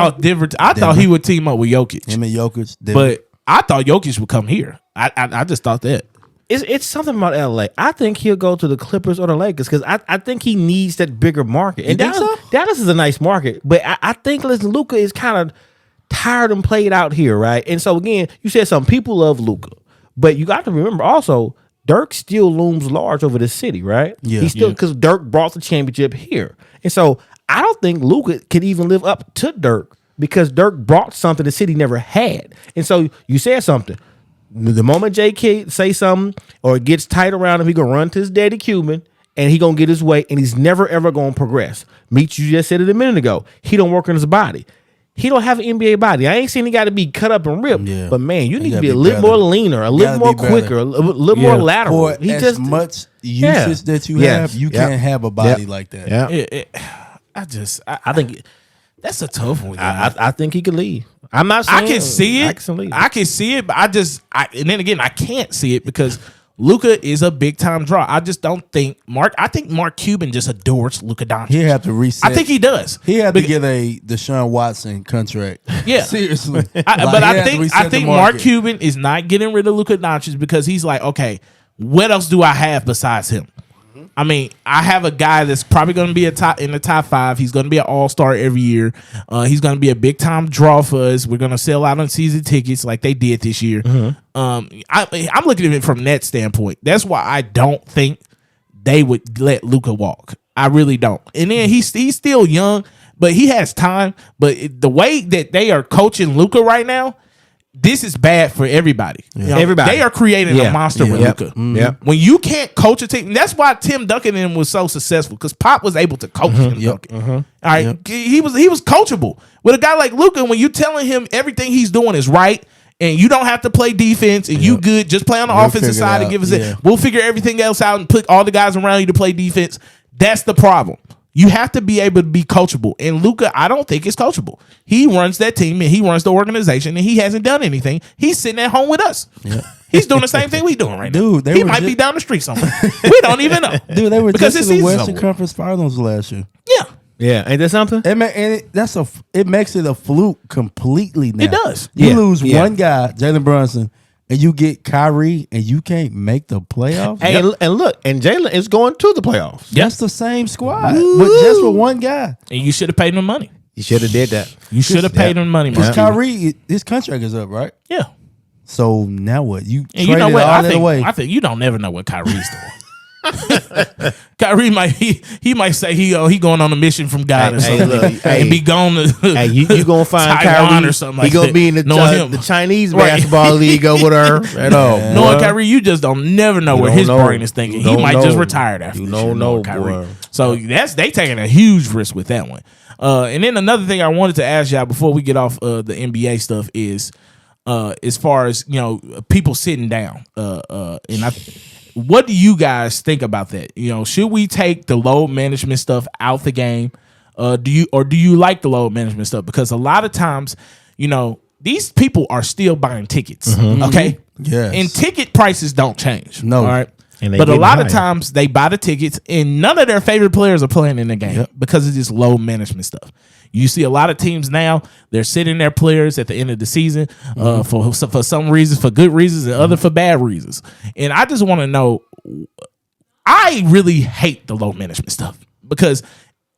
I thought he would team up with Jokic. Him and Jokic. Denver. But I thought Jokic would come here. I just thought that. It's something about LA. I think he'll go to the Clippers or the Lakers because I think he needs that bigger market. And Dallas is a nice market, but I think Luka is kind of tired and played out here, right? And so again, you said some people love Luka, but you got to remember also Dirk still looms large over the city, right? Yeah, because Dirk brought the championship here, and so I don't think Luka could even live up to Dirk because Dirk brought something the city never had. And so you said something. The moment JK say something or it gets tight around him, he gonna run to his daddy Cuban and he gonna get his way, and he's never ever gonna progress. Meech, you just said it a minute ago. He don't work on his body. He don't have an NBA body. I ain't saying he got to be cut up and ripped, but man, you need to be a little more leaner, a little more quicker, a little more lateral. For as much usage that you have, you can't have a body like that. Yeah. I think that's a tough one. I think he could leave. I'm not saying I can see it. I can see it, but and then again, I can't see it because Luka is a big time draw. I just don't think I think Mark Cuban just adores Luka Doncic. He have to reset. I think he does. He had to get a Deshaun Watson contract. Yeah, seriously. I think Mark Cuban is not getting rid of Luka Doncic because he's like, okay, what else do I have besides him? I mean, I have a guy that's probably going to be in the top 5. He's going to be an all-star every year. He's going to be a big-time draw for us. We're going to sell out on season tickets like they did this year. I'm looking at it from that standpoint. That's why I don't think they would let Luka walk. I really don't. And then he's still young, but he has time. But the way that they are coaching Luka right now, this is bad for everybody. You know, everybody. They are creating a monster with Luka. When you can't coach a team, that's why Tim Duncan and him was so successful, because Pop was able to coach Tim Duncan. All right, he was coachable. With a guy like Luka, when you telling him everything he's doing is right, and you don't have to play defense, and you good, just play on the offensive side and give us it. We'll figure everything else out and put all the guys around you to play defense. That's the problem. You have to be able to be coachable. And Luka, I don't think is coachable. He runs that team and he runs the organization, and he hasn't done anything. He's sitting at home with us. He's doing the same thing we doing right now. He might be down the street somewhere. We don't even know. Dude, they were just in the Western Conference Finals last year. Yeah, ain't that something? It makes it a fluke completely now. It does. You lose one guy, Jalen Brunson, and you get Kyrie, and you can't make the playoffs. Hey, and look, and Jalen is going to the playoffs. That's the same squad, but just for one guy. And you should have paid him money. You should have did that. You should have paid him money. Because Kyrie, his contract is up, right? Yeah. So now what? You and you know what? I think you don't never know what Kyrie's doing. Kyrie might he might say he going on a mission from God or something, and be gone to you gonna find Taiwan Kyrie or something like he gonna that. be in the Chinese basketball league over there. Knowing Kyrie, you just don't never know where his brain is thinking. He might just retire after. You don't know Kyrie. Boy. So they taking a huge risk with that one. And then another thing I wanted to ask y'all before we get off the NBA stuff is as far as people sitting down what do you guys think about that? Should we take the load management stuff out the game? Do you like the load management stuff? Because a lot of times, these people are still buying tickets. Okay? Yes. And ticket prices don't change. No. All right. But a lot of times they buy the tickets and none of their favorite players are playing in the game because of this load management stuff. You see a lot of teams now, they're sitting their players at the end of the season for some reasons, for good reasons, and other for bad reasons. And I just want to know, I really hate the load management stuff because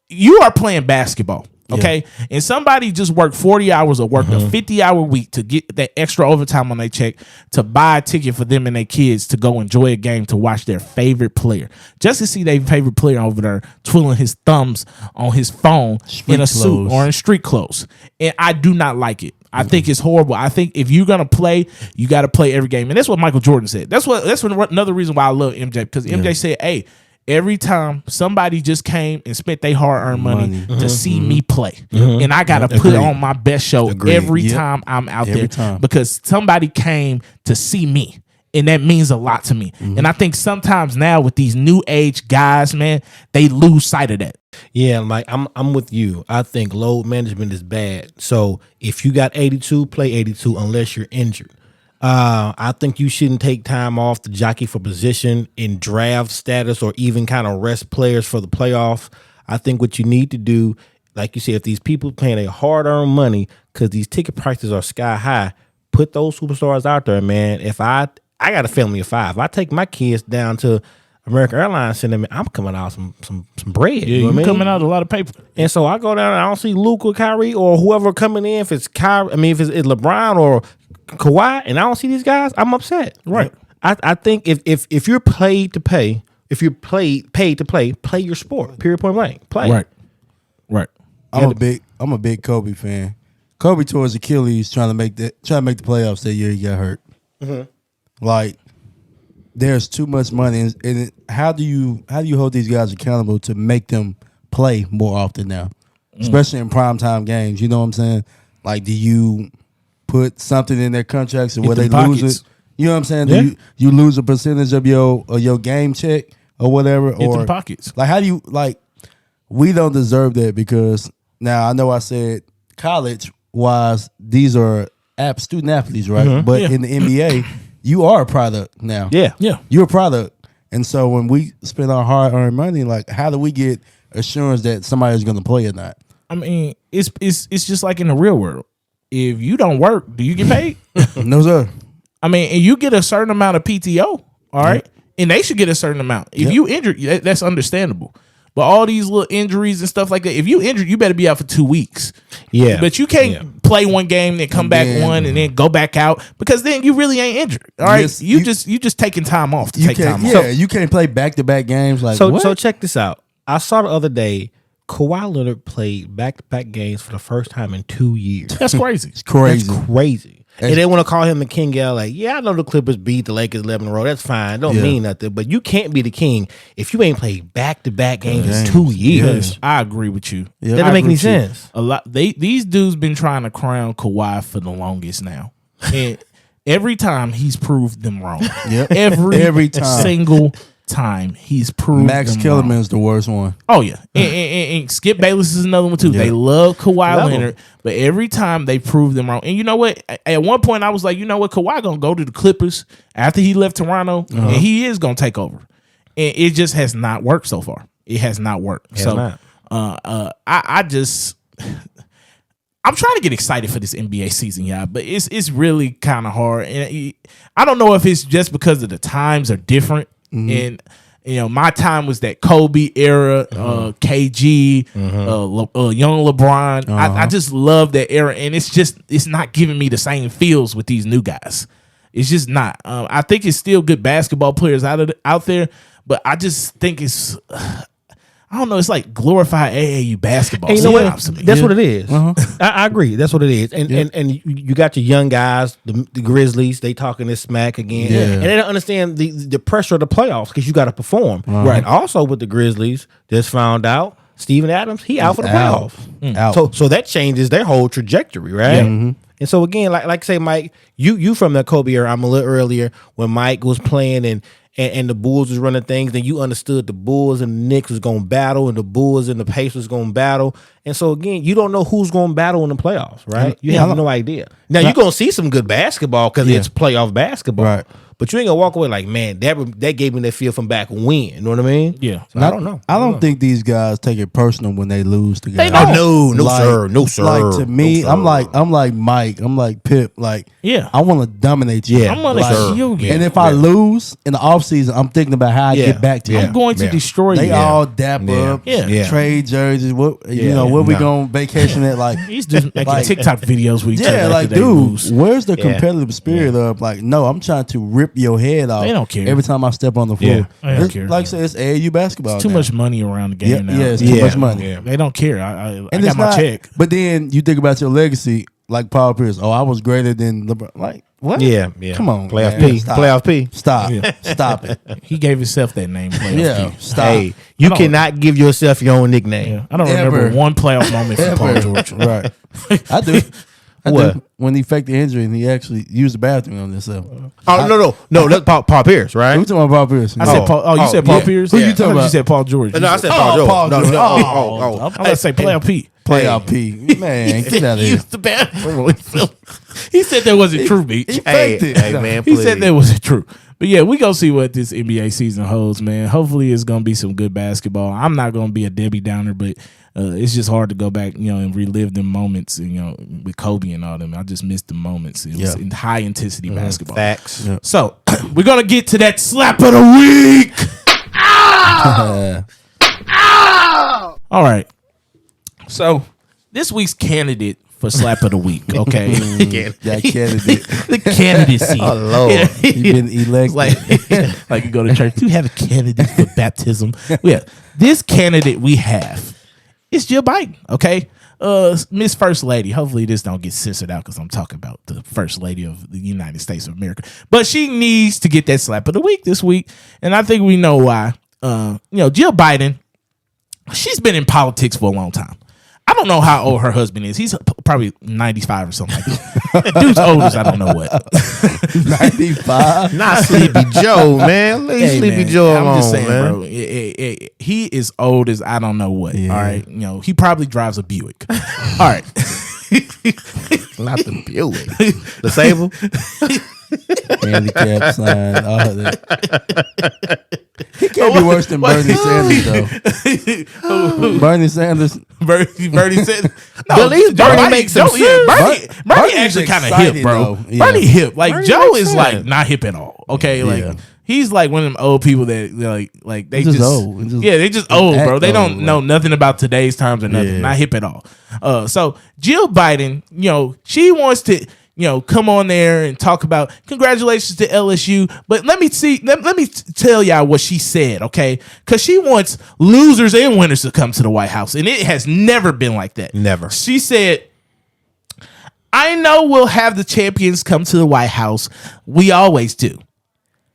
you are playing basketball. Okay. Yeah. And somebody just worked 40 hours or worked a 50-hour week to get that extra overtime on their check to buy a ticket for them and their kids to go enjoy a game, to watch their favorite player, just to see their favorite player over there twiddling his thumbs on his phone in a suit or in street clothes. And I do not like it. I think it's horrible. I think if you're gonna play, you got to play every game, and that's what Michael Jordan said. That's another reason why I love MJ, because MJ said, "Hey, every time somebody just came and spent their hard-earned money to see me play, and I got to put on my best show every time I'm out there because somebody came to see me, and that means a lot to me." And I think sometimes now with these new age guys, man, they lose sight of that. Yeah, like I'm with you. I think load management is bad. So if you got 82, play 82 unless you're injured. I think you shouldn't take time off to jockey for position in draft status or even kind of rest players for the playoffs. I think what you need to do, like you said, if these people paying their hard-earned money because these ticket prices are sky high, put those superstars out there, man. If I got a family of 5, I take my kids down to American Airlines, send them, I'm coming out some bread. Yeah, you're coming out a lot of paper. And so I go down and I don't see Luke or Kyrie or whoever coming in. If it's Kyrie, if it's LeBron or Kawhi, and I don't see these guys, I'm upset. Right. I think if you're paid to pay, if you're paid to play your sport. Period. Point blank. Play. Right. I'm a big Kobe fan. Kobe tore his Achilles trying to make the playoffs that year he got hurt. Like, there's too much money, and how do you hold these guys accountable to make them play more often now, especially in primetime games? You know what I'm saying? Like, do you put something in their contracts where they lose it? You know what I'm saying? Yeah. Do you lose a percentage of your game check or whatever? Hit or them pockets. Like, how do you, like, we don't deserve that, because now I know I said college wise, these are student athletes, right? But in the NBA, you are a product now. Yeah. You're a product. And so when we spend our hard-earned money, like, how do we get assurance that somebody's going to play or not? I mean, it's just like in the real world. If you don't work, do you get paid? No, sir. I mean, and you get a certain amount of PTO, all right? and they should get a certain amount. If you injured, that's understandable. But all these little injuries and stuff like that, if you injured, you better be out for 2 weeks. Yeah. But you can't play one game, then come back one, and then go back out, because then you really ain't injured. All right, Yes, you just taking time off to take time off. Yeah, you can't play back-to-back games. Like So check this out. I saw the other day Kawhi Leonard played back-to-back games for the first time in 2 years. That's crazy. it's crazy. That's crazy. And they want to call him the king. Like, yeah, I know the Clippers beat the Lakers 11 in a row. That's fine. Don't mean nothing. But you can't be the king if you ain't played back-to-back games in 2 years. Yes, I agree with you. Yeah. That doesn't make any sense. A lot. These dudes been trying to crown Kawhi for the longest now, and every time he's proved them wrong. Yep. Every time. Single time he's proved Max them Kellerman's the worst one. Oh yeah, and Skip Bayless is another one too. They love Kawhi Leonard, but every time they prove them wrong. And you know what? At one point, I was like, you know what? Kawhi gonna go to the Clippers after he left Toronto, and he is gonna take over. And it just has not worked so far. It has not worked. I just. I'm trying to get excited for this NBA season, y'all, but it's really kind of hard, and I don't know if it's just because of the times are different. And my time was that Kobe era, KG, young LeBron. I just love that era, and it's not giving me the same feels with these new guys. It's just not. I think it's still good basketball players out there, but I just think it's. I don't know. It's like glorified AAU basketball. And you know what? That's what it is. I agree. That's what it is. And you got your young guys, the Grizzlies. They talking this smack again, and they don't understand the pressure of the playoffs because you got to perform. Right. And also with the Grizzlies, just found out Steven Adams he out for the playoffs. Out. So that changes their whole trajectory, right? Yeah. And so again, like say, Mike, you from the Kobe era. I'm a little earlier when Mike was playing and the Bulls was running things, then you understood the Bulls and the Knicks was going to battle, and the Bulls and the Pacers going to battle. And so, again, you don't know who's going to battle in the playoffs, right? You have no idea. Now, you're going to see some good basketball because it's playoff basketball. Right. But you ain't going to walk away like, man, that gave me that feel from back when. You know what I mean? Yeah. So I don't know. I don't think these guys take it personal when they lose to guys. No, sir. Like, to me, I'm like Mike. I'm like Pip. Like, I want to dominate you. Yeah. I'm going to kill you. And if I lose in the offseason, I'm thinking about how I get back to you. I'm going to destroy you. They all dap up, trade jerseys. What where we going vacation at? Like, he's just making TikTok videos with each other. Yeah, like, dude, where's the competitive spirit of like, no, I'm trying to rip your head off. They don't care. Every time I step on the floor. They don't care. Like I said, it's AAU basketball. It's too much money around the game now. Yeah, it's too much money. Yeah. They don't care. I got my check. But then you think about your legacy, like Paul Pierce. Oh, I was greater than LeBron. Like, what? Yeah. Come on, Playoff man. P. Stop. Playoff P. Stop. Stop it. He gave himself that name. Playoff P. Stop. Hey, you cannot give yourself your own nickname. Yeah. I don't remember one playoff moment from Paul George. Right. I do. What? When he faked the injury and he actually used the bathroom on himself. Oh, no. That's Paul Pierce, right? We talking about Paul Pierce. I said Paul. Oh, you said Paul Pierce? Who you talking about? You said Paul George. No, I said Paul George. Paul George. No. I'm going to say Playoff P. Playoff P. Man, get out of here. Used the bathroom. He said that wasn't true, Meech. He faked it. Hey, man, He please. said that wasn't true. But yeah, we gonna see what this NBA season holds, man. Hopefully, it's gonna be some good basketball. I'm not gonna be a Debbie Downer, but it's just hard to go back, and relive them moments, with Kobe and all them. I just missed the moments. It was in high intensity basketball. Facts. Yeah. So we're gonna get to that slap of the week. All right. So this week's candidate for slap of the week, okay? That candidate. The candidacy. Oh, Lord. He been elected. like you go to church. You have a candidate for baptism. Yeah, this candidate we have is Jill Biden. Okay, Miss First Lady. Hopefully this don't get censored out because I'm talking about the First Lady of the United States of America. But she needs to get that slap of the week this week, and I think we know why. Jill Biden. She's been in politics for a long time. I don't know how old her husband is. He's probably 95 or something like that. Dude's old as I don't know what. 95? Not Sleepy Joe, man. Leave Sleepy Joe alone, I'm just saying, man. bro. He is old as I don't know what. Yeah. All right. He probably drives a Buick. All right. Not the Buick. The Sable? Handicap sign, all of that. He can't be worse than Bernie Sanders, though. Bernie Sanders. Bernie said, But at least Bernie makes some sense. Bernie actually kind of hip, bro. though. Yeah. Bernie hip. Like Bernie Joe makes is sense. like not hip at all. Okay, like He's like one of them old people that like they He's just old. they just old, bro. act They don't old, know nothing about today's times or nothing. Yeah. Not hip at all. So Jill Biden, she wants to come on there and talk about congratulations to LSU. But let me tell y'all what she said, okay? Because she wants losers and winners to come to the White House, and it has never been like that. Never. She said, I know we'll have the champions come to the White House. We always do.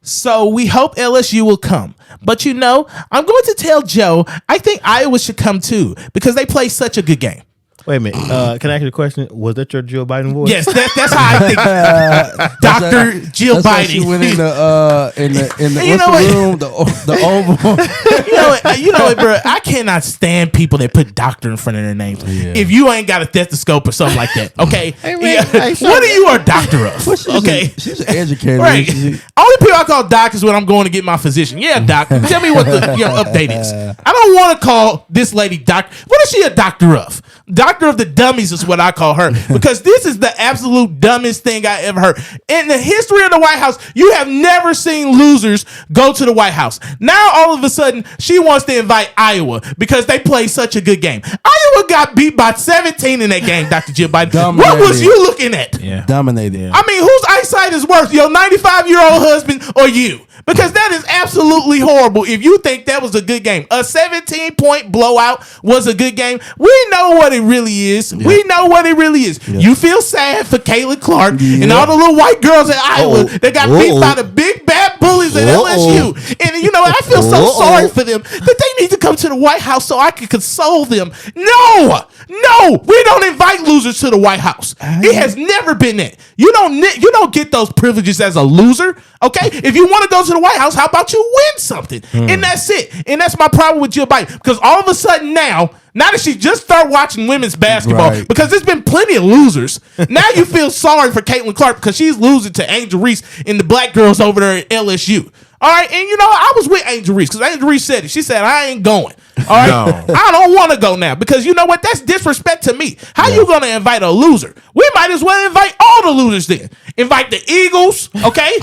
So we hope LSU will come. But I'm going to tell Joe, I think Iowa should come too because they play such a good game. Wait a minute. Can I ask you a question? Was that your Jill Biden voice? Yes, that's how I think. Dr. Jill That's why Biden. she went in the You know what? room, the oval. you know what, bro? I cannot stand people that put doctor in front of their name. Yeah. If you ain't got a stethoscope or something like that, okay? man, hey, What are you a doctor of? Okay. She's an educator. Right. She- Only people I call doctors when I'm going to get my physician. Yeah, doc. Tell me what the update is. I don't want to call this lady doctor. What is she a doctor of? Doctor of the dummies is what I call her because this is the absolute dumbest thing I ever heard. In the history of the White House, you have never seen losers go to the White House. Now, all of a sudden, she wants to invite Iowa because they play such a good game. Iowa got beat by 17 in that game, Dr. Jill Biden. What was you looking at? Yeah. Dominated. I mean, whose eyesight is worse, your 95-year-old husband or you? Because that is absolutely horrible if you think that was a good game. A 17-point blowout was a good game. We know what it really is. Yeah. We know what it really is. Yeah. You feel sad for Caitlin Clark and all the little white girls at Iowa that got beat by the big bad bullies at LSU. And I feel so sorry for them that they need to come to the White House so I can console them. No, we don't invite losers to the White House. It has never been that. You don't get those privileges as a loser. Okay, if you want to go to the White House, how about you win something? And that's it. And that's my problem with Jill Biden because all of a sudden now that she just started watching women's basketball because there's been plenty of losers. Now you feel sorry for Caitlin Clark because she's losing to Angel Reese and the black girls over there at LSU. All right, and I was with Angel Reese because Angel Reese said it. She said, I ain't going. All right, no. I don't want to go now because you know what? That's disrespect to me. How you going to invite a loser? We might as well invite all the losers then. Invite the Eagles, okay?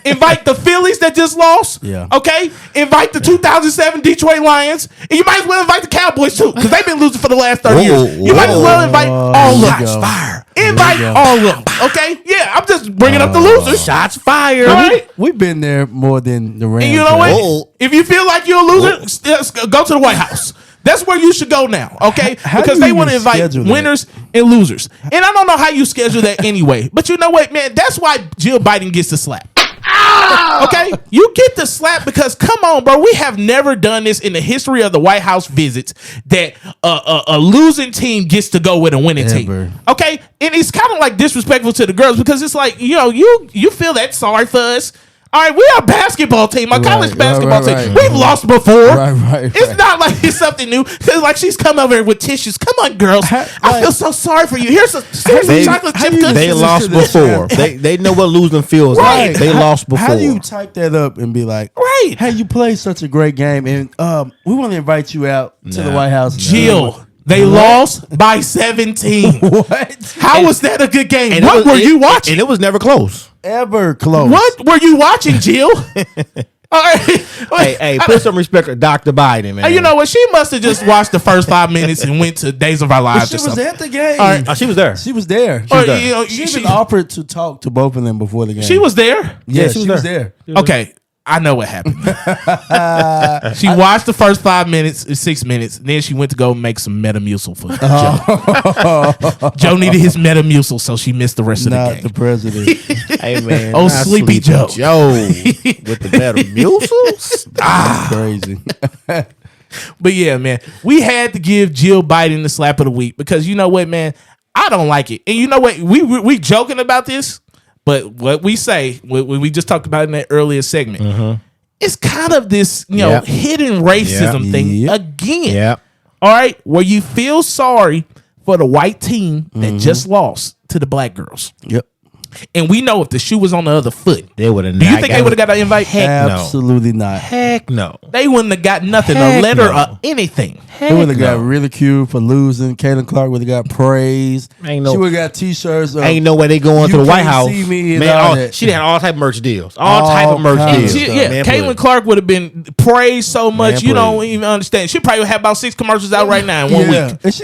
Invite the Phillies that just lost, okay? Invite the 2007 Detroit Lions. And you might as well invite the Cowboys too because they've been losing for the last 30 years. You might as well invite all of them. Fire. Invite all of them, okay? Yeah, I'm just bringing up the losers. Shots fired. All right? We've been there more than the Rams. And you know what? If you feel like you're a loser, go to the White House. That's where you should go now, okay? Because they want to invite winners and losers. And I don't know how you schedule that anyway. But you know what, man? That's why Jill Biden gets the slap. Okay? You get the slap because, come on, bro. We have never done this in the history of the White House visits that a losing team gets to go with a winning team. Okay? And it's kind of like disrespectful to the girls because it's like, you feel that sorry for us. All right, we are a basketball team, a college basketball team. We've lost before. It's not like it's something new. It's like she's come over here with tissues. Come on, girls. I feel so sorry for you. Here's some chocolate chip cookies. They lost before. They know what losing feels like. They lost before. How do you type that up and be like, hey, you played such a great game, and we want to invite you out to the White House. Jill. They lost by 17. What? How was that a good game? What were you watching? And it was never close. Ever close. What were you watching, Jill? All right. Hey, put some respect on Dr. Biden, man. You know what? She must have just watched the first 5 minutes and went to Days of Our Lives or something. She was at the game. All right. She was there. She was there. She even offered to talk to both of them before the game. She was there? Yeah, she was there. Okay. I know what happened. She watched the first 5 minutes, 6 minutes. Then she went to go make some Metamucil for Joe. Joe needed his Metamucil, so she missed the rest of the game. Not the president. Hey, man. Oh, sleepy Joe. With the Metamucils? Crazy. But yeah, man, we had to give Jill Biden the slap of the week because you know what, man? I don't like it. And you know what? We joking about this. But what we say, what we just talked about in that earlier segment, it's kind of this, hidden racism thing again. Yeah. All right, where you feel sorry for the white team that just lost to the black girls. Yep. And we know if the shoe was on the other foot, They would have. do you think they would have got an invite? Heck no. Absolutely not. Heck no. They wouldn't have got nothing, a Heck letter no. or anything. They would have got no. ridiculed for losing. Caitlin Clark would have got praised. Ain't no- She would have got T-shirts. Of, Ain't no way they going to "You the White can't House. see me," and Man, all that. she had all type of merch deals. All type of merch kinds deals. of Yeah, Man, Caitlin please. Clark would have been praised so much Man, you don't please. even understand. She probably would have about 6 commercials out right now in 1 week. And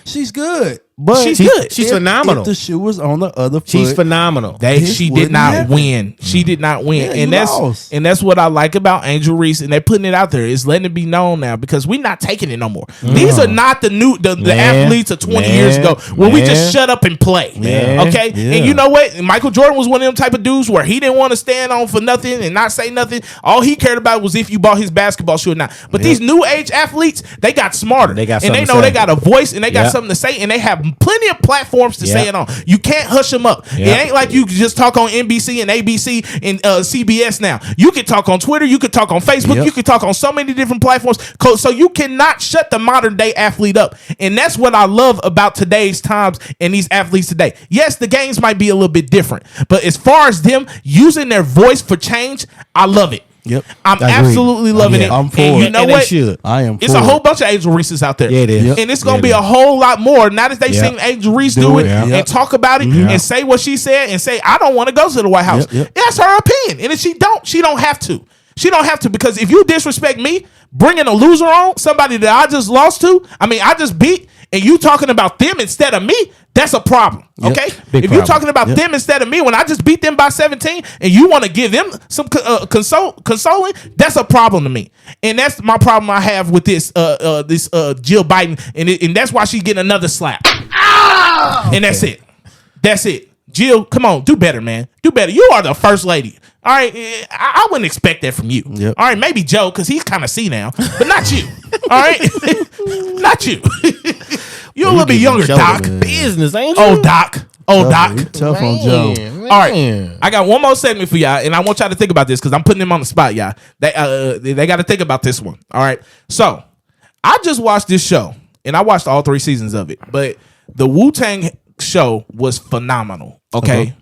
she's good. But She's good. She's if- phenomenal. If the shoe was on the other foot, She's phenomenal. This She did wouldn't not happen. win. She did not win, Yeah, and you that's lost. and that's what I like about Angel Reese, and they're putting it out there. It's letting it be known now because we're not taking it no more. These are not the Man. athletes of 20 years ago where we just Man. shut up and play. Man. Okay, Yeah. and you know what? Michael Jordan was one of them type of dudes where he didn't want to stand on for nothing and not say nothing. All he cared about was if you bought his basketball shoe or not. But these new age athletes, they got smarter. They got and they something to know they say. got a voice and they got Yep. something to say, and they have plenty of platforms to say Yep. it on. You can't hush them up. It Yep. ain't like you can just talk on NBC and ABC and CBS now. You can talk on Twitter. You can talk on Facebook. Yep. You can talk on so many different platforms. So you cannot shut the modern day athlete up. And that's what I love about today's times and these athletes today. Yes, the games might be a little bit different, but as far as them using their voice for change, I love it. Yep. I'm Agreed. absolutely loving Yeah, it. I'm for and you it. know And they what? should. I am. It's for a whole it. bunch of Angel Reese's out there. Yeah, it is. Yep. And it's going to Yeah, be it a whole lot more. Now that they Yep. seen Angel Reese Do do it. it Yep. and talk about it and say what she said and say, I don't want to go to the White House. Yep, yep. That's her opinion. And if she don't have to. She don't have to, because if you disrespect me, bringing a loser on, somebody that I just lost to, I just beat, and you talking about them instead of me, that's a problem. Yep. Okay? Big If you're problem. talking about them instead of me when I just beat them by 17 and you want to give them some consoling, that's a problem to me. And that's my problem I have with this Jill Biden, and that's why she's getting another slap. And that's it. That's it. Jill, come on, do better, man. Do better. You are the first lady. All right, I wouldn't expect that from you. Yep. All right, maybe Joe, because he's kind of senile, but not you. All right, not you. You're a little bit younger, Doc. Business, ain't Oh, Doc. Oh, Tough, Doc. tough on Joe. All right, I got one more segment for y'all, and I want y'all to think about this because I'm putting them on the spot, y'all. They got to think about this one. All right, so I just watched this show, and I watched all 3 seasons of it, but the Wu-Tang show was phenomenal. Okay.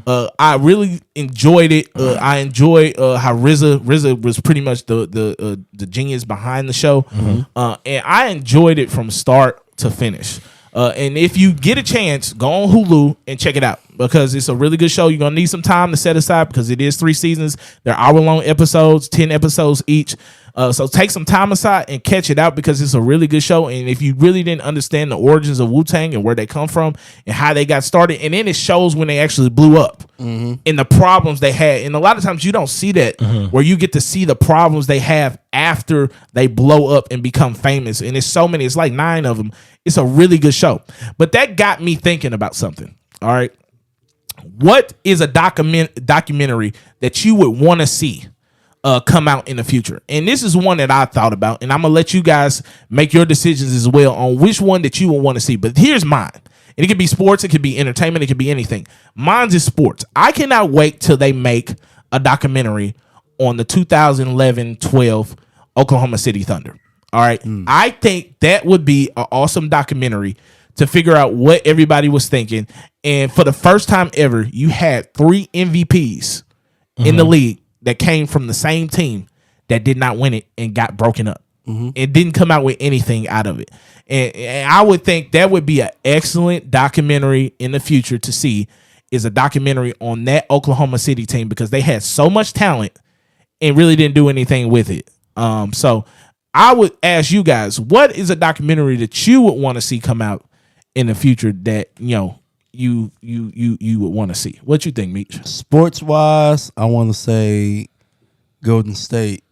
I really enjoyed it. I enjoy how RZA was pretty much the genius behind the show, and I enjoyed it from start to finish. And if you get a chance, go on Hulu and check it out because it's a really good show. You're gonna need some time to set aside because it is 3 seasons. They're hour-long episodes, 10 episodes each. So take some time aside and catch it out because it's a really good show. And if you really didn't understand the origins of Wu-Tang and where they come from and how they got started, and then it shows when they actually blew up and the problems they had. And a lot of times you don't see that where you get to see the problems they have after they blow up and become famous. And it's so many, it's like 9 of them. It's a really good show. But that got me thinking about something. All right. What is a documentary that you would want to see come out in the future? And this is one that I thought about, and I'm gonna let you guys make your decisions as well on which one that you will want to see. But here's mine. And it could be sports, it could be entertainment, it could be anything. Mine's is sports. I cannot wait till they make a documentary on the 2011-12 Oklahoma City Thunder. All right. I think that would be an awesome documentary to figure out what everybody was thinking. And for the first time ever, you had 3 MVPs in the league that came from the same team that did not win it and got broken up. It didn't come out with anything out of it. And I would think that would be an excellent documentary in the future to see, is a documentary on that Oklahoma City team because they had so much talent and really didn't do anything with it. So I would ask you guys, what is a documentary that you would want to see come out in the future that, you know, you would want to see? What you think, Meech? Sports wise, I want to say Golden State,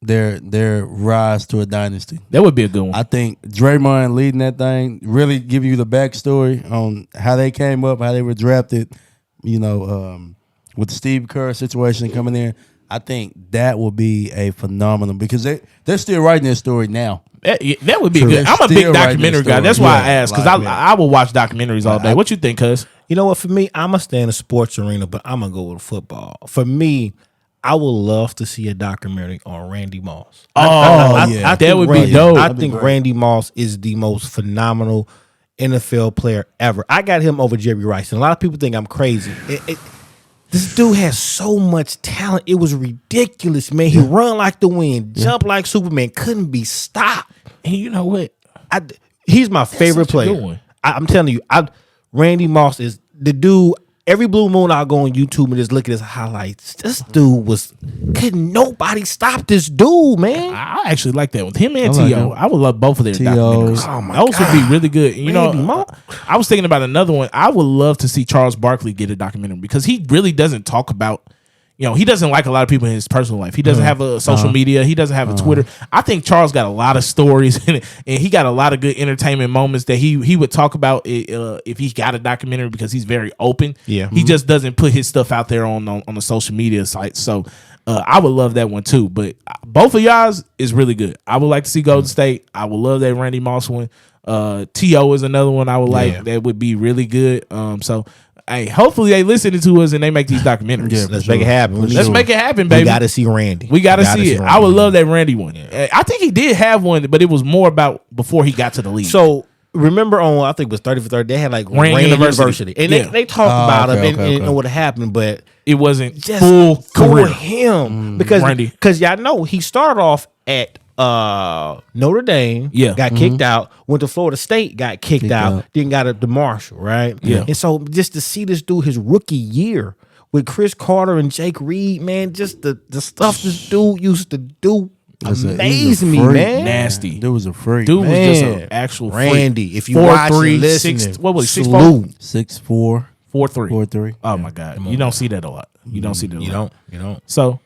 their rise to a dynasty. That would be a good one. I think Draymond leading that thing, really give you the backstory on how they came up, how they were drafted, you know, with the Steve Kerr situation coming in. I think that will be a phenomenon because they're still writing their story now. That would be True. good. I'm a big Still writing documentary their guy. story. That's why Yeah, I asked, because like, yeah. I will watch documentaries all day. What you think, cuz? You know what? For me, I'm gonna stay in the sports arena, but I'm gonna go with football. For me, I would love to see a documentary on Randy Moss. yeah. think That would be Randy- dope. I That'd be think great. Randy Moss is the most phenomenal NFL player ever. I got him over Jerry Rice, and a lot of people think I'm crazy. This dude has so much talent. It was ridiculous, man. He run like the wind, jump like Superman, couldn't be stopped. And you know what? He's my favorite such a good player. one. I'm telling you, Randy Moss is the dude. Every blue moon, I'll go on YouTube and just look at his highlights. This dude couldn't nobody stop this dude, man. I actually like that one. Him and I like T.O. him. I would love both of their T.O.'s. documentaries. Oh my Those would be really good. You Randy know, Moss. I was thinking about another one. I would love to see Charles Barkley get a documentary because he really doesn't talk about. You know, he doesn't like a lot of people in his personal life. He doesn't have a social media. He doesn't have a Twitter. I think Charles got a lot of stories in it, and he got a lot of good entertainment moments that he would talk about if he got a documentary because he's very open. Yeah. He just doesn't put his stuff out there on the social media sites. So I would love that one too. But both of y'all's is really good. I would like to see Golden State. I would love that Randy Moss one. T.O. is another one I would like. That would be really good. So. Hey, hopefully they listen to us and they make these documentaries. Yeah, Let's make it happen. Let's make it happen, baby. We got to see Randy. We got to see it. Randy. I would love that Randy one. I think he did have one, but it was more about before he got to the league. So remember on I think it was 30 for 30. They had like Rain Rain University. and Yeah. they talked about him okay. and what happened, but it wasn't just full go career. with him Randy. because y'all know he started off at Notre Dame, got kicked out, went to Florida State, got kicked out, then got up to Marshall, right? Yeah. And so just to see this dude his rookie year with Chris Carter and Jake Reed, man, just the stuff this dude used to do amazed me, freak, man. Nasty. Dude was a freak. Dude was just Man. an actual Randy, freak. if you watch and 4'3", 6 listening, what was it? 6'4"? salute. 6'4", 4'3". 4'3". Oh my God, you don't see that a lot. You don't see that. You don't. So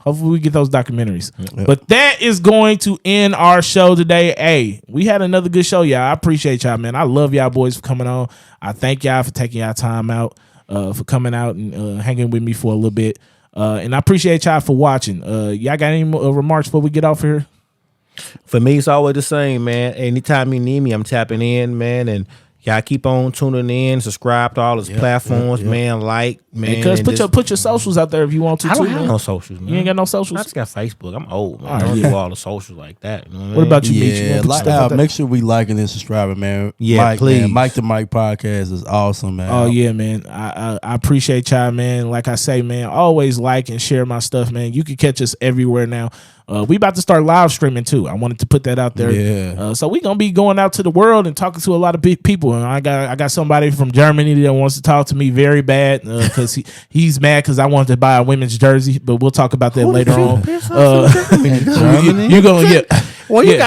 hopefully we get those documentaries. But that is going to end our show today. Hey, we had another good show, y'all. I appreciate y'all, man. I love y'all boys for coming on. I thank y'all for taking y'all time out, for coming out and hanging with me for a little bit. And I appreciate y'all for watching. Y'all got any more remarks before we get off here? For me, it's always the same, man. Anytime you need me, I'm tapping in, man. And y'all keep on tuning in, subscribe to all his platforms, man. Like, man. Because and put your socials out there if you want to. I don't too, have man. no socials, man. You ain't got no I socials? just got Facebook. I'm old, man. All I right, don't yeah. do all the socials like that. You know what I What mean? about you, Meech? You Yeah, wanna put like, stuff out there? make sure we liking and subscribing, man. Yeah, Mike, please. Man, Mike the Mike podcast is awesome, man. Oh yeah, man. I appreciate y'all, man. Like I say, man, always like and share my stuff, man. You can catch us everywhere now. We about to start live streaming too. I wanted to put that out there. Yeah. So we gonna be going out to the world and talking to a lot of people. And I got somebody from Germany that wants to talk to me very bad because he's mad because I wanted to buy a women's jersey. But we'll talk about that later on. Germany? You gonna Well, you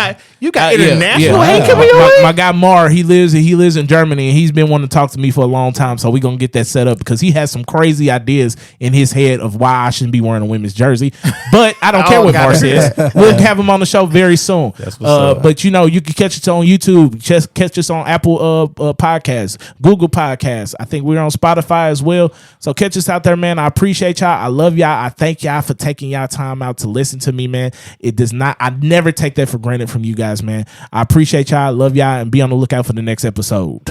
got international hate coming your my, way? my guy Mar, he lives in Germany and he's been wanting to talk to me for a long time. So we're gonna get that set up because he has some crazy ideas in his head of why I shouldn't be wearing a women's jersey. But I don't care what Mar says. We'll have him on the show very soon. That's what's up. But you can catch us on YouTube, just catch us on Apple Podcasts, Google Podcasts. I think we're on Spotify as well. So catch us out there, man. I appreciate y'all. I love y'all. I thank y'all for taking y'all time out to listen to me, man. I never take that for granted from you guys, man. I appreciate y'all. Love y'all and be on the lookout for the next episode.